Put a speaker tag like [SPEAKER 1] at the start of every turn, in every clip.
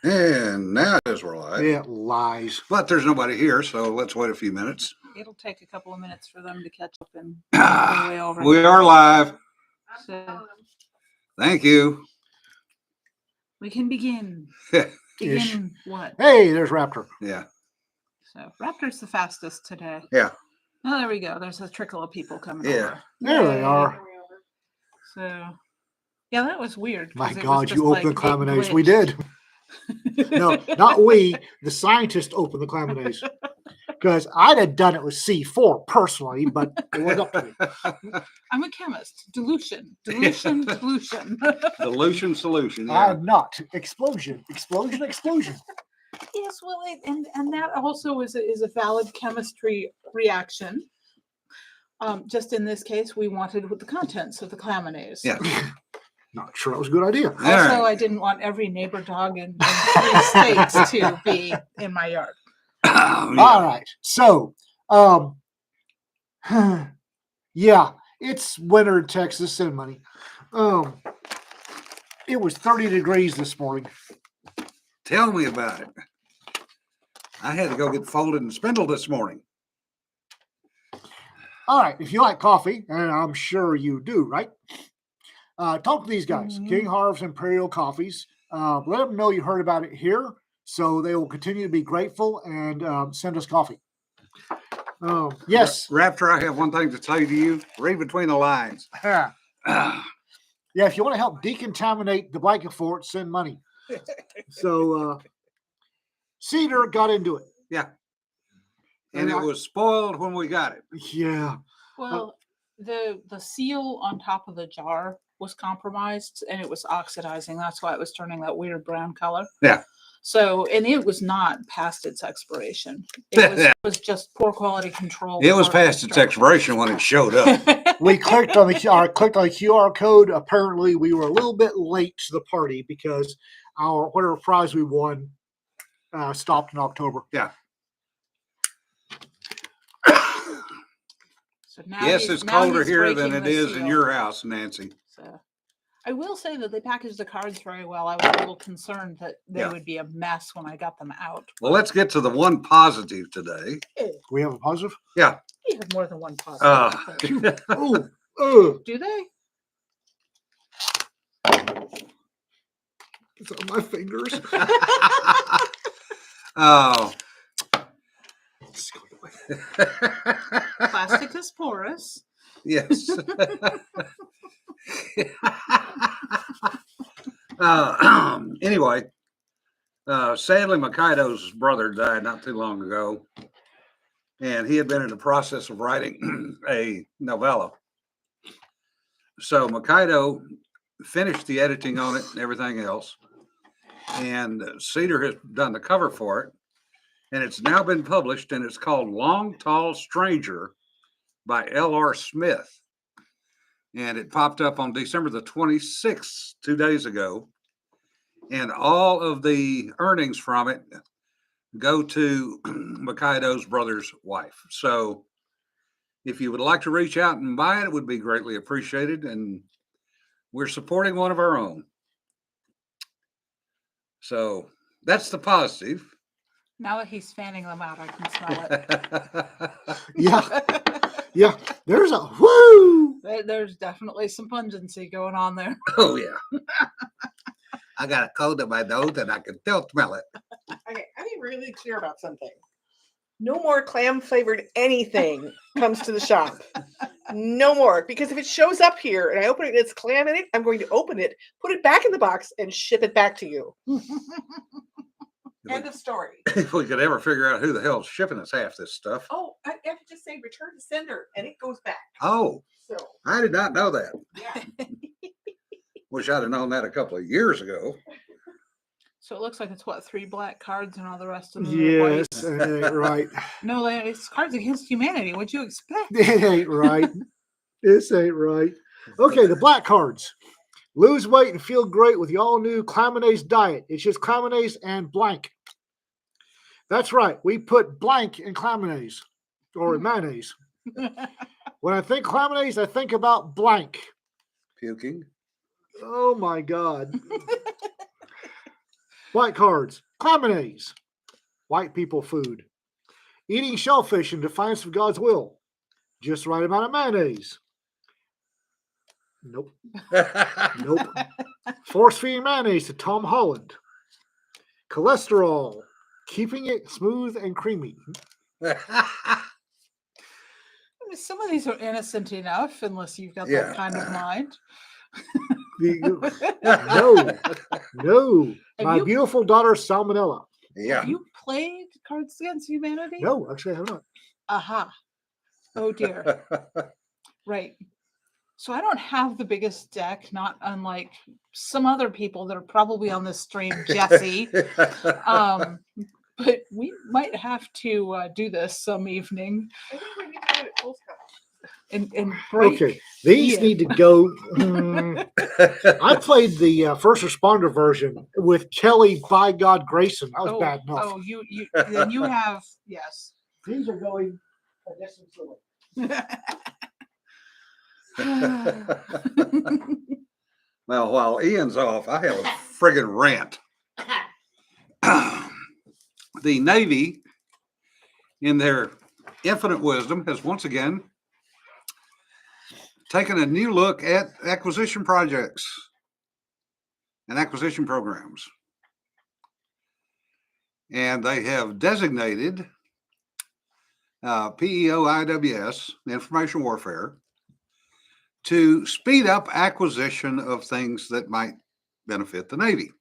[SPEAKER 1] And now as we're live.
[SPEAKER 2] It lies.
[SPEAKER 1] But there's nobody here, so let's wait a few minutes.
[SPEAKER 3] It'll take a couple of minutes for them to catch up and make their way over.
[SPEAKER 1] We are live.
[SPEAKER 3] So
[SPEAKER 1] Thank you.
[SPEAKER 3] we can begin. Begin what?
[SPEAKER 2] Hey, there's Raptor.
[SPEAKER 1] Yeah.
[SPEAKER 3] So Raptor's the fastest today.
[SPEAKER 1] Yeah.
[SPEAKER 3] Oh, there we go. There's a trickle of people coming
[SPEAKER 1] Yeah.
[SPEAKER 3] over.
[SPEAKER 2] There they
[SPEAKER 3] Yay.
[SPEAKER 2] are.
[SPEAKER 3] So yeah, that was weird. 'cause
[SPEAKER 2] My
[SPEAKER 3] it was
[SPEAKER 2] God,
[SPEAKER 3] just
[SPEAKER 2] you
[SPEAKER 3] like
[SPEAKER 2] opened
[SPEAKER 3] it
[SPEAKER 2] Claminase. We
[SPEAKER 3] glitched.
[SPEAKER 2] did. No, not we. The scientists opened the Claminase. Because I'd have done it with C4 personally, but it was up to me.
[SPEAKER 3] I'm a chemist. Dilution. Dilution.
[SPEAKER 1] Dilution solution.
[SPEAKER 2] I
[SPEAKER 1] Yeah.
[SPEAKER 2] am not. Explosion. Explosion. Explosion.
[SPEAKER 3] Yes, well, and that also is a valid chemistry reaction. Just in this case, we wanted with the contents of the Claminase.
[SPEAKER 1] Yeah.
[SPEAKER 2] Not sure that was a good idea.
[SPEAKER 3] Also,
[SPEAKER 1] right.
[SPEAKER 3] I didn't want every neighbor dog in 3 states to be in my yard.
[SPEAKER 2] All right. So, yeah, it's winter in Texas. Send money. It was 30 degrees this morning.
[SPEAKER 1] Tell me about it. I had to go get folded and spindled this morning.
[SPEAKER 2] All right. If you like coffee, and I'm sure you do, right? Talk to these guys,
[SPEAKER 3] Mhm.
[SPEAKER 2] King Harv's Imperial Coffees. Let them know you heard about it here, so they will continue to be grateful and send us coffee. Yes.
[SPEAKER 1] Raptor, I have one thing to say to you. Read between the lines.
[SPEAKER 2] Yeah, if you want to help decontaminate the blanket fort, send money. So Cedar got into it.
[SPEAKER 1] Yeah. And it
[SPEAKER 2] I-
[SPEAKER 1] was spoiled when we got it.
[SPEAKER 2] Yeah.
[SPEAKER 3] Well, the seal on top of the jar was compromised and it was oxidizing. That's why it was turning that weird brown color.
[SPEAKER 1] Yeah.
[SPEAKER 3] So, and it was not past its expiration. It was just poor quality control.
[SPEAKER 1] It was
[SPEAKER 3] for
[SPEAKER 1] past its expiration when it showed up.
[SPEAKER 3] construction.
[SPEAKER 2] We clicked on the QR code. Apparently, we were a little bit late to the party because our whatever prize we won stopped in October.
[SPEAKER 1] Yeah.
[SPEAKER 3] So now
[SPEAKER 1] Yes,
[SPEAKER 3] he's-
[SPEAKER 1] it's
[SPEAKER 3] now
[SPEAKER 1] colder
[SPEAKER 3] he's
[SPEAKER 1] here than
[SPEAKER 3] breaking
[SPEAKER 1] it
[SPEAKER 3] the
[SPEAKER 1] is in
[SPEAKER 3] seal.
[SPEAKER 1] your house, Nancy.
[SPEAKER 3] So, I will say that they packaged the cards very well. I was a little concerned that they
[SPEAKER 1] Yeah.
[SPEAKER 3] would be a mess when I got them out.
[SPEAKER 1] Well, let's get to the one positive today.
[SPEAKER 2] We have a positive.
[SPEAKER 3] We have more than one positive. but-
[SPEAKER 2] Oh,
[SPEAKER 3] Do they?
[SPEAKER 2] it's on my fingers.
[SPEAKER 1] Oh.
[SPEAKER 3] Plastic is porous.
[SPEAKER 1] Yes. Anyway, sadly, Makaido's brother died not too long ago, and he had been in the process of writing a novella. So Makaido finished the editing on it and everything else, and Cedar has done the cover for it, and it's now been published, and it's called Long Tall Stranger by L.R. Smith. And it popped up on December the 26th, 2 days ago. And all of the earnings from it go to Makaido's brother's wife. So if you would like to reach out and buy it, it would be greatly appreciated. And we're supporting one of our own. So that's the positive.
[SPEAKER 3] Now that he's fanning them out, I can smell it.
[SPEAKER 2] Yeah. There's a whoo.
[SPEAKER 3] There's definitely some pungency going on there.
[SPEAKER 1] Oh, yeah. I got a cold in my nose and I can still smell it.
[SPEAKER 4] Okay, I be really clear about something. No more clam flavored anything comes to the shop. No more. Because if it shows up here and I open it and it's clam in it, I'm going to open it, put it back in the box, and ship it back to you. End of story.
[SPEAKER 1] If we could ever figure out who the hell's shipping us half this stuff.
[SPEAKER 4] Oh, I have to just say return to sender and it goes back.
[SPEAKER 1] Oh,
[SPEAKER 4] So,
[SPEAKER 1] I did not know that.
[SPEAKER 4] yeah.
[SPEAKER 1] Wish I'd have known that a couple of years ago.
[SPEAKER 3] So it looks like it's 3 black cards and all the rest of them are white.
[SPEAKER 2] Yes, it ain't right.
[SPEAKER 3] No, it's Cards Against Humanity. What'd you expect?
[SPEAKER 2] It ain't right. This ain't right. Okay, the black cards. Lose weight and feel great with the all-new Claminase diet. It's just Claminase and blank. That's right. We put blank in Claminase or in mayonnaise. When I think Claminase, I think about blank.
[SPEAKER 1] Puking.
[SPEAKER 2] Oh my God. Black cards. Clamines. White people food. Eating shellfish in defiance of God's will. Just the right amount of mayonnaise. Nope. Nope. Force feeding mayonnaise to Tom Holland. Cholesterol. Keeping it smooth and creamy.
[SPEAKER 3] I mean, some of these are innocent enough, unless you've got
[SPEAKER 1] Yeah.
[SPEAKER 3] that kind of mind.
[SPEAKER 2] No. No.
[SPEAKER 3] Have
[SPEAKER 2] My
[SPEAKER 3] you-
[SPEAKER 2] beautiful daughter, Salmonella.
[SPEAKER 1] Yeah.
[SPEAKER 3] Have you played Cards Against Humanity?
[SPEAKER 2] No, actually, I have not.
[SPEAKER 3] Aha. Oh dear. Right. So I don't have the biggest deck, not unlike some other people that are probably on this stream, Jesse. But we might have to do this some evening
[SPEAKER 4] I think we need to do it full scale.
[SPEAKER 3] and break.
[SPEAKER 2] Okay. These
[SPEAKER 3] Yeah.
[SPEAKER 2] need to go. I played the first responder version with Kelly by God Grayson. That was bad enough.
[SPEAKER 3] Oh, you then you have yes.
[SPEAKER 2] These are going a distance away.
[SPEAKER 1] Well, while Ian's off, I have a friggin' rant. The Navy, in their infinite wisdom, has once again taken a new look at acquisition projects and acquisition programs. And they have designated PEO-IWS, information warfare, to speed up acquisition of things that might benefit the Navy.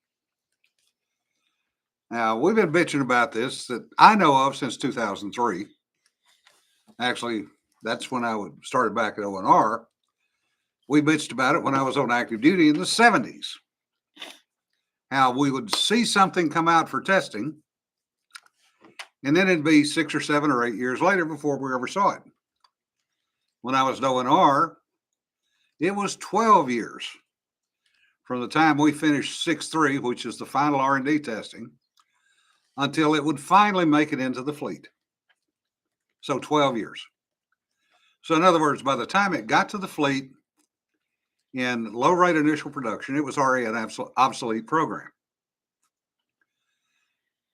[SPEAKER 1] Now, we've been bitching about this that I know of since 2003. Actually, that's when I started back at ONR. We bitched about it when I was on active duty in the 70s. How we would see something come out for testing, and then it'd be 6 or 7 or 8 years later before we ever saw it. When I was at ONR, it was 12 years from the time we finished 6.3, which is the final R&D testing, until it would finally make it into the fleet. So 12 years. So in other words, by the time it got to the fleet in low rate initial production, it was already an obsolete program.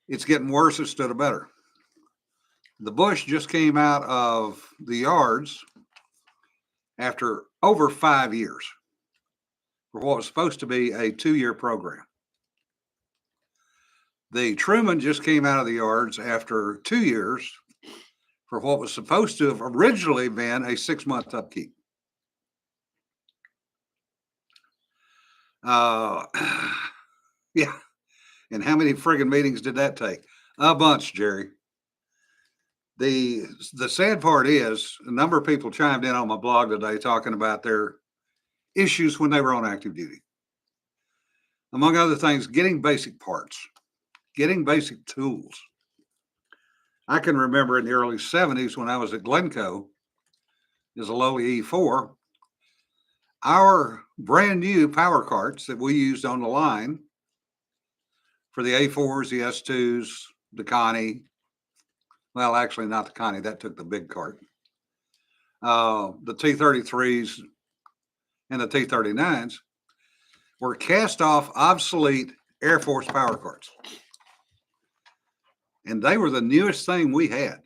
[SPEAKER 1] It's getting worse instead of better. The Bush just came out of the yards after over 5 years for what was supposed to be a 2-year program. The Truman just came out of the yards after 2 years for what was supposed to have originally been a 6-month upkeep. Yeah. And how many friggin' meetings did that take? A bunch, Jerry. The sad part is a number of people chimed in on my blog today talking about their issues when they were on active duty. Among other things, getting basic parts, getting basic tools. I can remember in the early 70s when I was at Glencoe as a lowly E4, our brand new power carts that we used on the line for the A4s, the S2s, the Connie. Well, actually not the Connie, that took the big cart. The T-33s and the T-39s were cast off obsolete Air Force power carts. And they were the newest thing we had.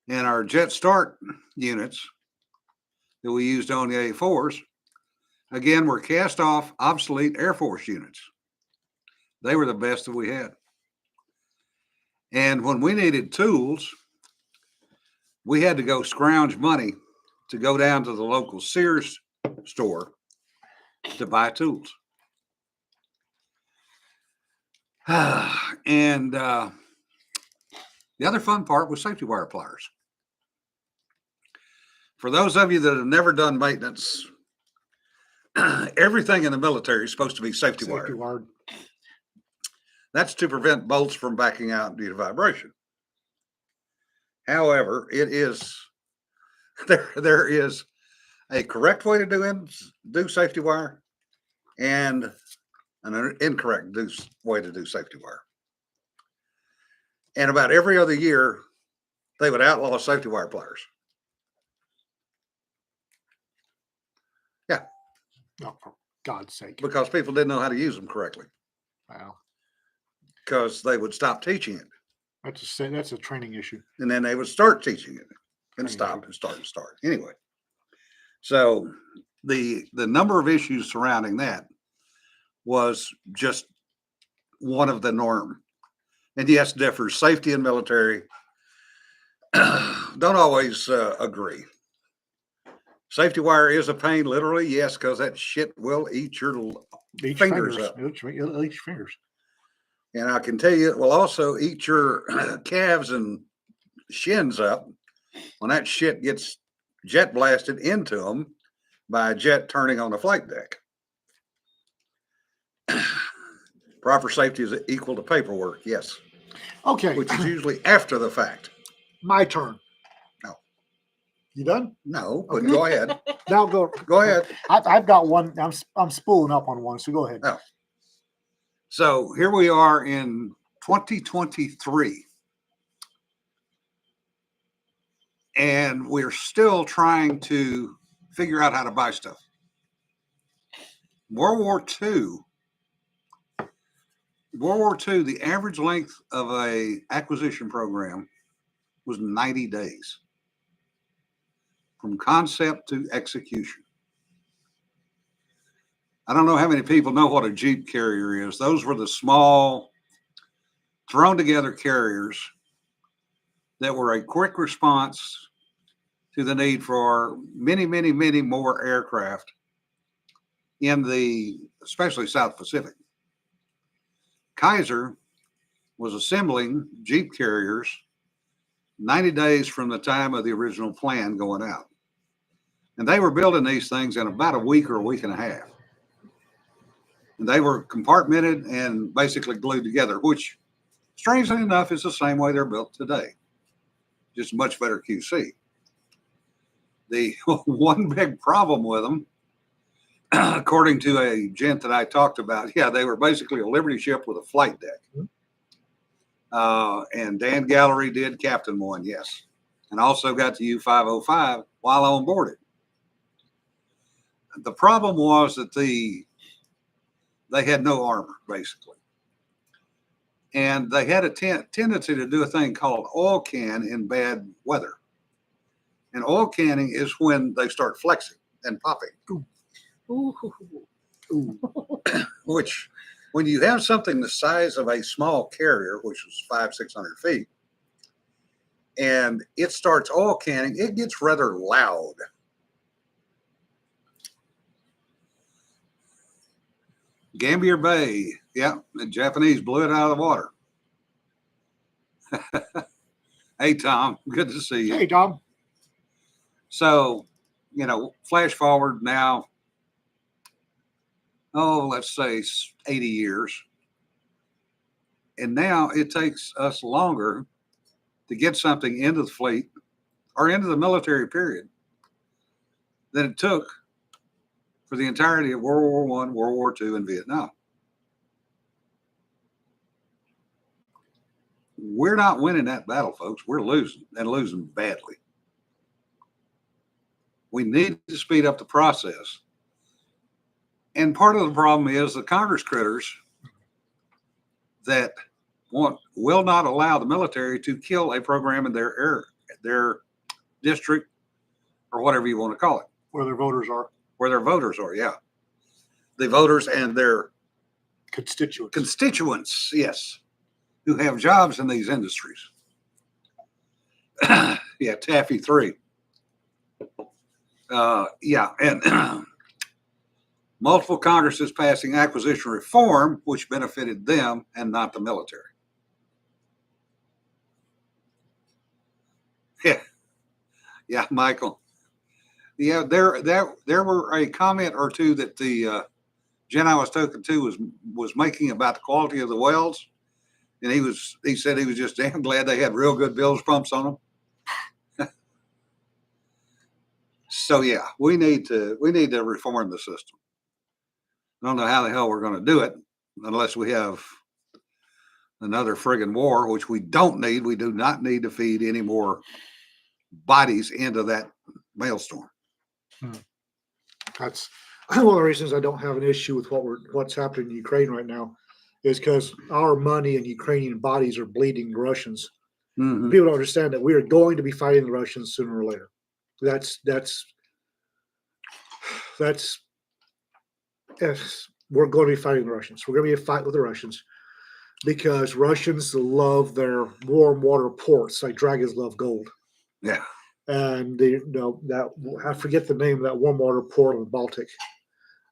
[SPEAKER 1] And our Jet Start units that we used on the A4s, again, were cast off obsolete Air Force units. They were the best that we had. And when we needed tools, we had to go scrounge money to go down to the local Sears store to buy tools. And the other fun part was safety wire pliers. For those of you that have never done maintenance, everything in the military is supposed to be safety wire.
[SPEAKER 2] wire.
[SPEAKER 1] That's to prevent bolts from backing out due to vibration. However, it is there is a correct way to do safety wire and an incorrect way to do safety wire. And about every other year, they would outlaw safety wire pliers.
[SPEAKER 2] Oh, for God's sake.
[SPEAKER 1] Because people didn't know how to use them correctly.
[SPEAKER 2] Wow.
[SPEAKER 1] because they would stop teaching it.
[SPEAKER 2] That's a training issue.
[SPEAKER 1] And then they would start teaching it and
[SPEAKER 2] Training
[SPEAKER 1] stop
[SPEAKER 2] issue.
[SPEAKER 1] and start and start. Anyway, so the number of issues surrounding that was just one of the norm. And yes, differs. Safety and military don't always agree. Safety wire is a pain, literally, yes, because that shit will eat your.
[SPEAKER 2] Each
[SPEAKER 1] Fingers
[SPEAKER 2] fingers.
[SPEAKER 1] up.
[SPEAKER 2] Each fingers.
[SPEAKER 1] And I can tell you, it will also eat your calves and shins up when that shit gets jet blasted into them by a jet turning on the flight deck. Proper safety is equal to paperwork, yes,
[SPEAKER 2] Okay.
[SPEAKER 1] which is usually after the fact.
[SPEAKER 2] My turn.
[SPEAKER 1] No.
[SPEAKER 2] You done?
[SPEAKER 1] No, but
[SPEAKER 2] Okay.
[SPEAKER 1] go ahead.
[SPEAKER 2] Now go.
[SPEAKER 1] Go ahead.
[SPEAKER 2] I've got one. I'm spooling up on one. So go ahead.
[SPEAKER 1] Oh. So here we are in 2023. And we're still trying to figure out how to buy stuff. World War II, the average length of a acquisition program was 90 days from concept to execution. I don't know how many people know what a Jeep carrier is. Those were the small, thrown together carriers that were a quick response to the need for many, many, many more aircraft in the, especially South Pacific. Kaiser was assembling Jeep carriers 90 days from the time of the original plan going out. And they were building these things in about a week or a week and a half. And they were compartmented and basically glued together, which strangely enough is the same way they're built today, just much better QC. The one big problem with them, according to a gent that I talked about, yeah, they were basically a Liberty ship with a flight deck. And Dan Gallery did captain one, yes. And also got the U-505 while on board it. The problem was that they had no armor, basically. And they had a tendency to do a thing called oil can in bad weather. And oil canning is when they start flexing and popping.
[SPEAKER 3] Ooh.
[SPEAKER 1] Which, when you have something the size of a small carrier, which was 500-600 feet, and it starts oil canning, it gets rather loud. Gambier Bay, yeah, the Japanese blew it out of the water. Hey, Tom, good to see you.
[SPEAKER 2] Hey, Tom.
[SPEAKER 1] So, flash forward now, let's say 80 years. And now it takes us longer to get something into the fleet or into the military period than it took for the entirety of World War I, World War II, and Vietnam. We're not winning that battle, folks. We're losing, and losing badly. We need to speed up the process. And part of the problem is the Congress critters that will not allow the military to kill a program in their district, or whatever you want to call it.
[SPEAKER 2] Where their voters are.
[SPEAKER 1] Where their voters are, yeah. The voters and their constituents, yes, who have jobs in these industries. Yeah, Taffy 3. Yeah, and multiple Congresses passing acquisition reform, which benefited them and not the military. Yeah, Michael. Yeah, there were a comment or two that the gent I was talking to was making about the quality of the welds, and he said he was just damn glad they had real good bilge pumps on them. So yeah, we need to reform the system. I don't know how the hell we're going to do it unless we have another friggin' war, which we don't need. We do not need to feed any more bodies into that maelstrom.
[SPEAKER 2] That's one of the reasons I don't have an issue with what's happening in Ukraine right now. is because our money and Ukrainian bodies are bleeding the Russians.
[SPEAKER 1] Mhm.
[SPEAKER 2] People don't understand that we are going to be fighting the Russians sooner or later. That's yes, we're going to be fighting the Russians. We're going to be a fight with the Russians because Russians love their warm water ports like dragons love gold.
[SPEAKER 1] Yeah.
[SPEAKER 2] And that I forget the name of that warm water port on the Baltic.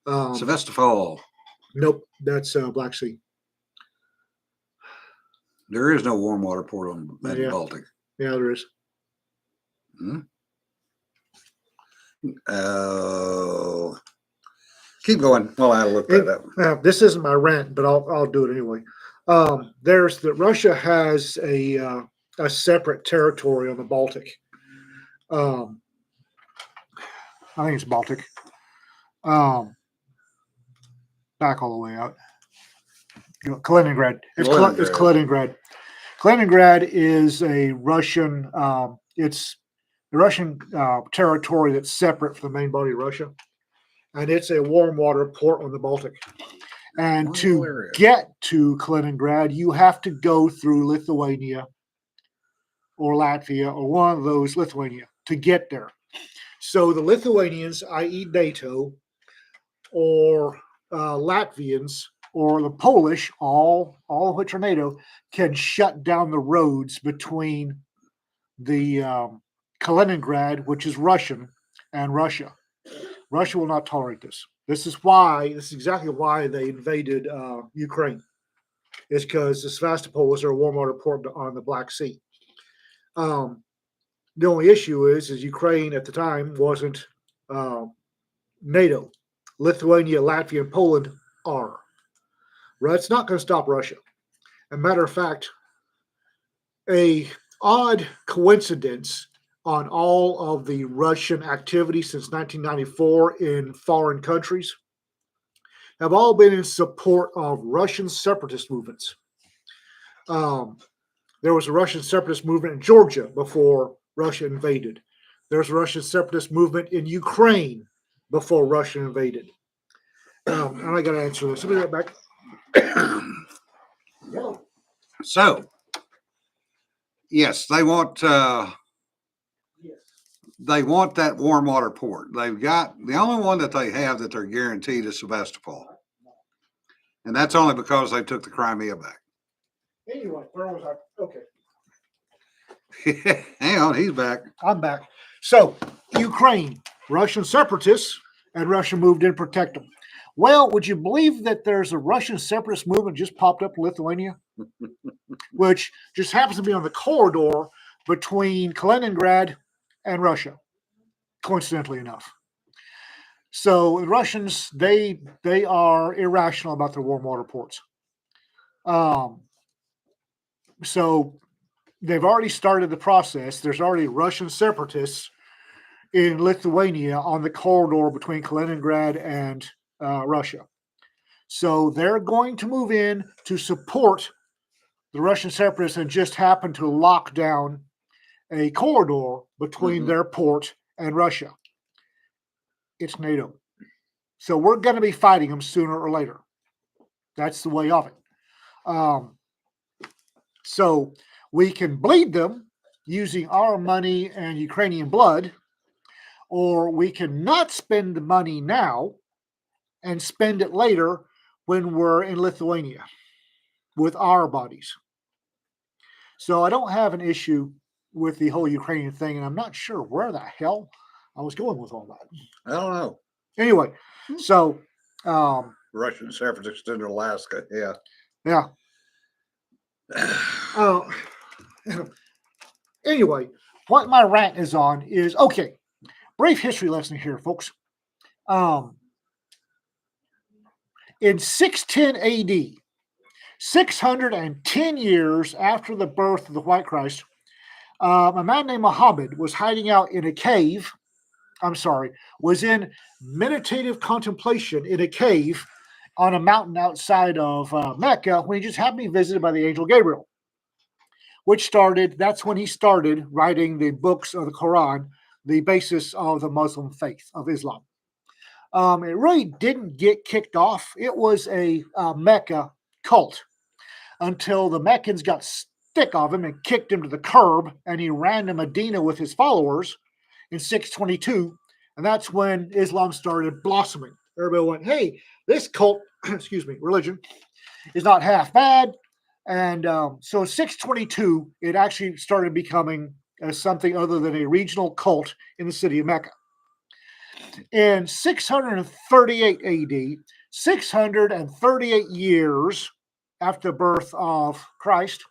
[SPEAKER 1] Sevastopol.
[SPEAKER 2] Nope, that's Black Sea.
[SPEAKER 1] There is no warm water port on the
[SPEAKER 2] Yeah.
[SPEAKER 1] Baltic.
[SPEAKER 2] Yeah, there is.
[SPEAKER 1] Oh. Keep going while I look that up.
[SPEAKER 2] This isn't my rant, but I'll do it anyway. Russia has a separate territory on the Baltic. I think it's Baltic. Back all the way out. Kaliningrad. It's Kaliningrad. Kaliningrad is a Russian. It's the Russian territory that's separate from the main body of Russia, and it's a warm water port on the Baltic. And
[SPEAKER 1] Wonderful
[SPEAKER 2] to
[SPEAKER 1] area.
[SPEAKER 2] get to Kaliningrad, you have to go through Lithuania or Latvia or one of those, Lithuania, to get there. So the Lithuanians, i.e. NATO, or Latvians, or the Polish, all of which are NATO, can shut down the roads between the Kaliningrad, which is Russian, and Russia. Russia will not tolerate this. This is exactly why they invaded Ukraine. It's because the Sevastopol is their warm water port on the Black Sea. The only issue is Ukraine at the time wasn't NATO. Lithuania, Latvia, and Poland are. That's not going to stop Russia. As a matter of fact, a odd coincidence on all of the Russian activity since 1994 in foreign countries have all been in support of Russian separatist movements. There was a Russian separatist movement in Georgia before Russia invaded. There's a Russian separatist movement in Ukraine before Russia invaded. And I got to answer this. Let me get back.
[SPEAKER 1] So, yes, they want that warm water port. They've got the only one that they have that they're guaranteed is Sevastopol, and that's only because they took the Crimea back.
[SPEAKER 2] Anyway, where was I? Okay.
[SPEAKER 1] Hang on, he's back.
[SPEAKER 2] I'm back. So, Ukraine, Russian separatists, and Russia moved in to protect them. Well, would you believe that there's a Russian separatist movement just popped up in Lithuania, which just happens to be on the corridor between Kaliningrad and Russia, coincidentally enough. So the Russians, they are irrational about their warm water ports. So they've already started the process. There's already Russian separatists in Lithuania on the corridor between Kaliningrad and Russia. So they're going to move in to support the Russian separatists and just happen to lock down a corridor between their port and Russia. It's NATO. So we're going to be fighting them sooner or later. That's the way of it. So we can bleed them using our money and Ukrainian blood, or we can not spend the money now and spend it later when we're in Lithuania with our bodies. So I don't have an issue with the whole Ukrainian thing, and I'm not sure where the hell I was going with all that.
[SPEAKER 1] I don't know.
[SPEAKER 2] Anyway, so
[SPEAKER 1] Russian separatists in Alaska. Yeah.
[SPEAKER 2] yeah. Anyway, what my rant is on is okay. Brief history lesson here, folks. In 610 AD, 610 years after the birth of the White Christ, a man named Muhammad was hiding out in a cave. Was in meditative contemplation in a cave on a mountain outside of Mecca when he just happened to be visited by the angel Gabriel, that's when he started writing the books of the Quran, the basis of the Muslim faith of Islam. It really didn't get kicked off. It was a Mecca cult until the Meccans got sick of him and kicked him to the curb, and he ran to Medina with his followers in 622, and that's when Islam started blossoming. Everybody went, hey, this cult, excuse me, religion is not half bad. And so 622, it actually started becoming something other than a regional cult in the city of Mecca. In 638 AD, 638 years after the birth of Christ,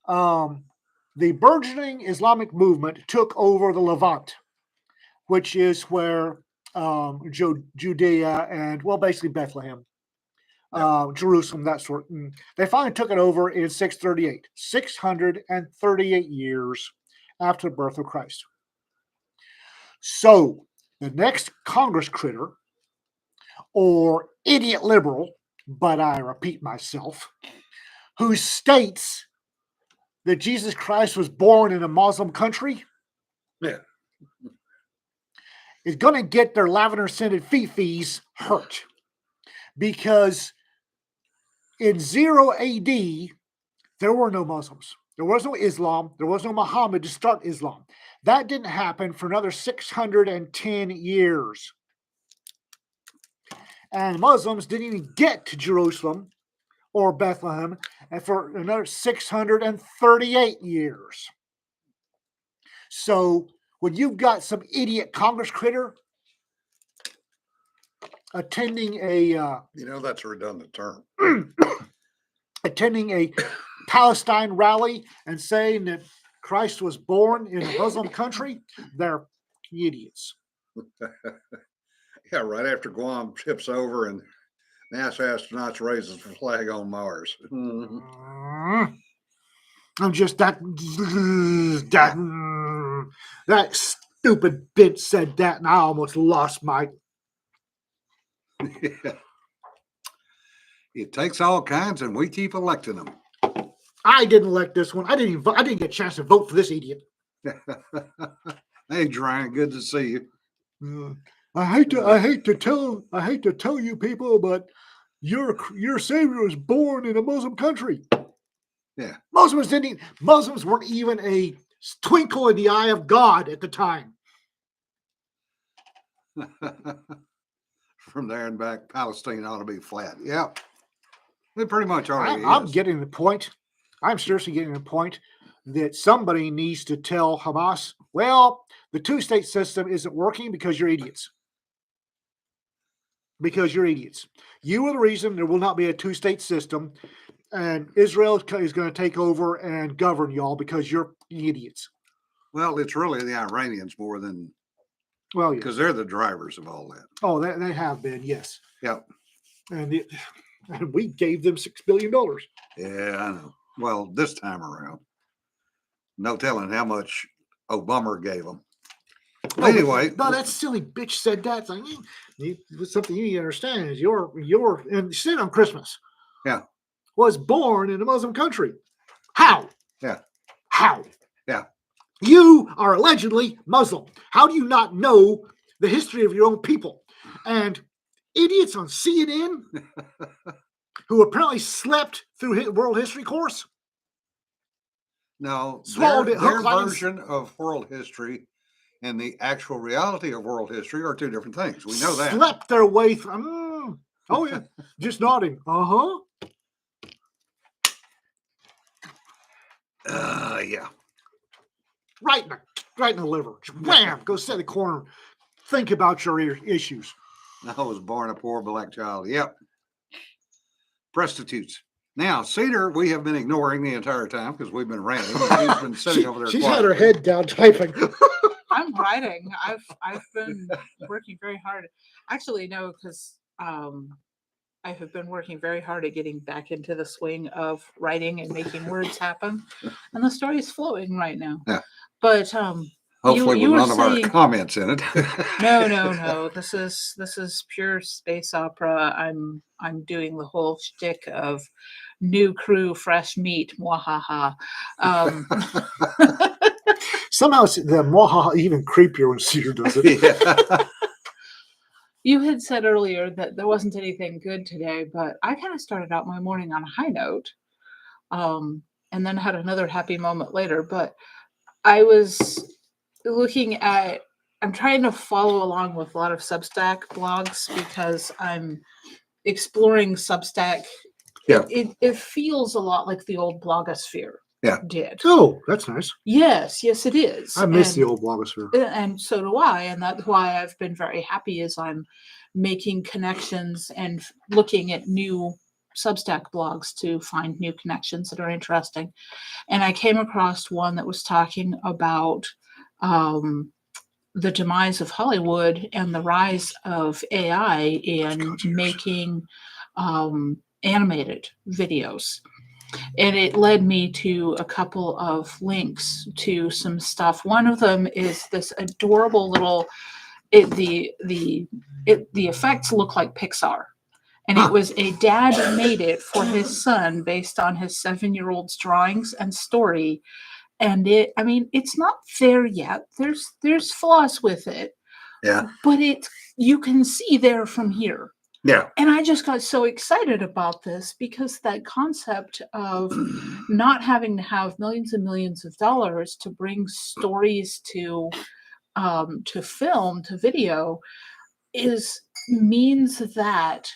[SPEAKER 2] the burgeoning Islamic movement took over the Levant, which is where Judea and, well, basically Bethlehem, Jerusalem, that sort. And they finally took it over in 638, 638 years after the birth of Christ. So the next Congress critter, or idiot liberal, but I repeat myself, who states that Jesus Christ was born in a Muslim country,
[SPEAKER 1] Yeah.
[SPEAKER 2] is going to get their lavender-scented fifis hurt. Because in 0 AD, there were no Muslims. There was no Islam. There was no Muhammad to start Islam. That didn't happen for another 610 years. And Muslims didn't even get to Jerusalem or Bethlehem and for another 638 years. So when you've got some idiot Congress critter attending a
[SPEAKER 1] That's a redundant term.
[SPEAKER 2] attending a Palestine rally and saying that Christ was born in a Muslim country, they're idiots.
[SPEAKER 1] Yeah, right after Guam tips over and NASA astronauts raises the flag on Mars.
[SPEAKER 2] I'm just that stupid bitch said that, and I almost lost my.
[SPEAKER 1] It takes all kinds, and we keep electing them.
[SPEAKER 2] I didn't elect this one. I didn't even. I didn't get a chance to vote for this idiot.
[SPEAKER 1] Hey, Brian, good to see you.
[SPEAKER 2] I hate to tell you people, but your savior was born in a Muslim country.
[SPEAKER 1] Yeah.
[SPEAKER 2] Muslims weren't even a twinkle in the eye of God at the time.
[SPEAKER 1] From there and back, Palestine ought to be flat. Yeah. It pretty much already
[SPEAKER 2] I'm
[SPEAKER 1] is.
[SPEAKER 2] getting the point. I'm seriously getting the point that somebody needs to tell Hamas, well, the two-state system isn't working because you're idiots. Because you're idiots. You are the reason there will not be a two-state system, and Israel is going to take over and govern y'all because you're idiots.
[SPEAKER 1] Well, it's really the Iranians more than,
[SPEAKER 2] Well, yeah.
[SPEAKER 1] because they're the drivers of all that.
[SPEAKER 2] Oh, they have been, yes.
[SPEAKER 1] Yep.
[SPEAKER 2] And we gave them $6 billion.
[SPEAKER 1] Yeah, I know. Well, this time around, no telling how much Obama gave them. Anyway,
[SPEAKER 2] no, that silly bitch said that. It's like, something you need to understand is your and she said on Christmas.
[SPEAKER 1] Yeah.
[SPEAKER 2] Was born in a Muslim country. How?
[SPEAKER 1] Yeah.
[SPEAKER 2] How?
[SPEAKER 1] Yeah.
[SPEAKER 2] You are allegedly Muslim. How do you not know the history of your own people? And idiots on CNN who apparently slept through world history course.
[SPEAKER 1] No,
[SPEAKER 2] Swallowed it,
[SPEAKER 1] their
[SPEAKER 2] hook, line, and
[SPEAKER 1] version of world history and the actual reality of world history are two different things. We know that.
[SPEAKER 2] Slept their way through. Oh, yeah. Just nodding. Uh-huh.
[SPEAKER 1] Yeah.
[SPEAKER 2] Right in the liver. Wham! Go sit in the corner. Think about your issues.
[SPEAKER 1] I was born a poor black child. Yep. Prostitutes. Now, Cedar, we have been ignoring the entire time because we've been ranting. She's been sitting over there.
[SPEAKER 2] She's had her head down typing.
[SPEAKER 3] I'm writing. I've been working very hard. Actually, no, because I have been working very hard at getting back into the swing of writing and making words happen, and the story is flowing right now.
[SPEAKER 1] Yeah.
[SPEAKER 3] But
[SPEAKER 1] Hopefully,
[SPEAKER 3] you
[SPEAKER 1] with
[SPEAKER 3] were
[SPEAKER 1] none of our
[SPEAKER 3] saying-
[SPEAKER 1] comments in it.
[SPEAKER 3] No. This is pure space opera. I'm doing the whole shtick of new crew, fresh meat, mwahaha.
[SPEAKER 2] Somehow the Moha even creepier when Cedar does it.
[SPEAKER 1] Yeah.
[SPEAKER 3] You had said earlier that there wasn't anything good today, but I kind of started out my morning on a high note, and then had another happy moment later. But I was looking at, I'm trying to follow along with a lot of Substack blogs because I'm exploring Substack.
[SPEAKER 1] Yeah.
[SPEAKER 3] It feels a lot like the old blogosphere
[SPEAKER 1] Yeah.
[SPEAKER 3] did.
[SPEAKER 2] Oh, that's nice.
[SPEAKER 3] Yes, it is.
[SPEAKER 2] I miss the
[SPEAKER 3] And-
[SPEAKER 2] old blogosphere.
[SPEAKER 3] and so do I, and that's why I've been very happy as I'm making connections and looking at new Substack blogs to find new connections that are interesting. And I came across one that was talking about the demise of Hollywood and the rise of AI in making animated videos. And it led me to a couple of links to some stuff. One of them is this adorable little. The effects look like Pixar, and it was a dad made it for his son based on his 7-year-old's drawings and story. And it's not there yet. There's flaws with it,
[SPEAKER 1] Yeah.
[SPEAKER 3] but you can see there from here.
[SPEAKER 1] Yeah.
[SPEAKER 3] And I just got so excited about this because that concept of not having to have millions and millions of dollars to bring stories to film, to video, means that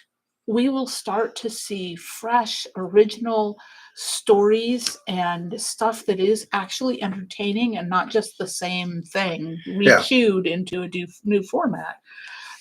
[SPEAKER 3] we will start to see fresh, original stories and stuff that is actually entertaining and not just the same thing recued into a new format.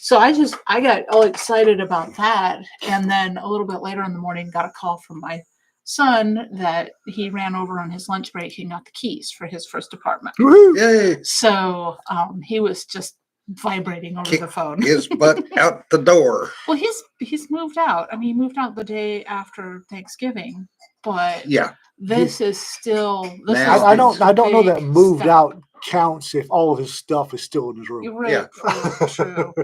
[SPEAKER 3] So I got all excited about that. And then a little bit later in the morning, got a call from my son that he ran over on his lunch break and got the keys for his first apartment.
[SPEAKER 2] Woohoo!
[SPEAKER 1] Yay.
[SPEAKER 3] So he was just vibrating over the phone.
[SPEAKER 1] His butt out the door.
[SPEAKER 3] Well, he's moved out. I mean, he moved out the day after Thanksgiving, but
[SPEAKER 1] Yeah.
[SPEAKER 3] this is still. This
[SPEAKER 1] Now-
[SPEAKER 3] is
[SPEAKER 2] I don't know that
[SPEAKER 3] big
[SPEAKER 2] moved
[SPEAKER 3] step.
[SPEAKER 2] out counts if all of his stuff is still in his room.
[SPEAKER 3] You're right.
[SPEAKER 1] Yeah.
[SPEAKER 3] True.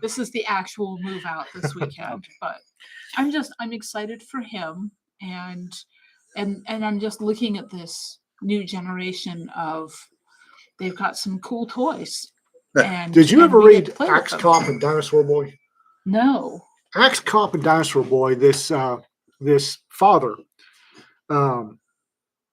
[SPEAKER 3] This is the actual move out this weekend, but I'm excited for him, and I'm just looking at this new generation of. They've got some cool toys. And
[SPEAKER 2] Did you
[SPEAKER 3] and
[SPEAKER 2] ever
[SPEAKER 3] we get
[SPEAKER 2] read
[SPEAKER 3] to play with
[SPEAKER 2] Axe
[SPEAKER 3] them.
[SPEAKER 2] Cop and Dinosaur Boy?
[SPEAKER 3] No.
[SPEAKER 2] Axe Cop and Dinosaur Boy. This father,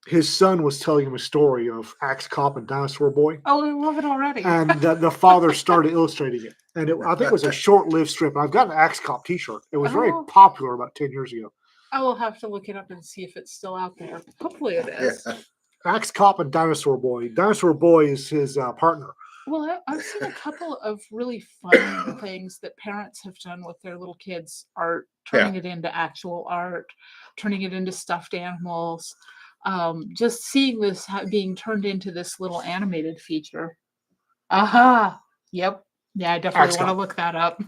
[SPEAKER 2] his son was telling him a story of Axe Cop and Dinosaur Boy,
[SPEAKER 3] Oh, I love it already.
[SPEAKER 2] and the father started illustrating it. And I think it was a short-lived strip. I've got an Axe Cop T-shirt. It was very
[SPEAKER 3] Oh.
[SPEAKER 2] popular about 10 years ago.
[SPEAKER 3] I will have to look it up and see if it's still out there. Hopefully it is.
[SPEAKER 1] Yeah.
[SPEAKER 2] Axe Cop and Dinosaur Boy. Dinosaur Boy is his partner.
[SPEAKER 3] Well, I've seen a couple of really fun things that parents have done with their little kids' art, turning it into actual art, turning it into stuffed animals. Just seeing this being turned into this little animated feature. Aha! Yep. Yeah, I definitely
[SPEAKER 2] Axe
[SPEAKER 3] want to
[SPEAKER 2] Cop.
[SPEAKER 3] look that up.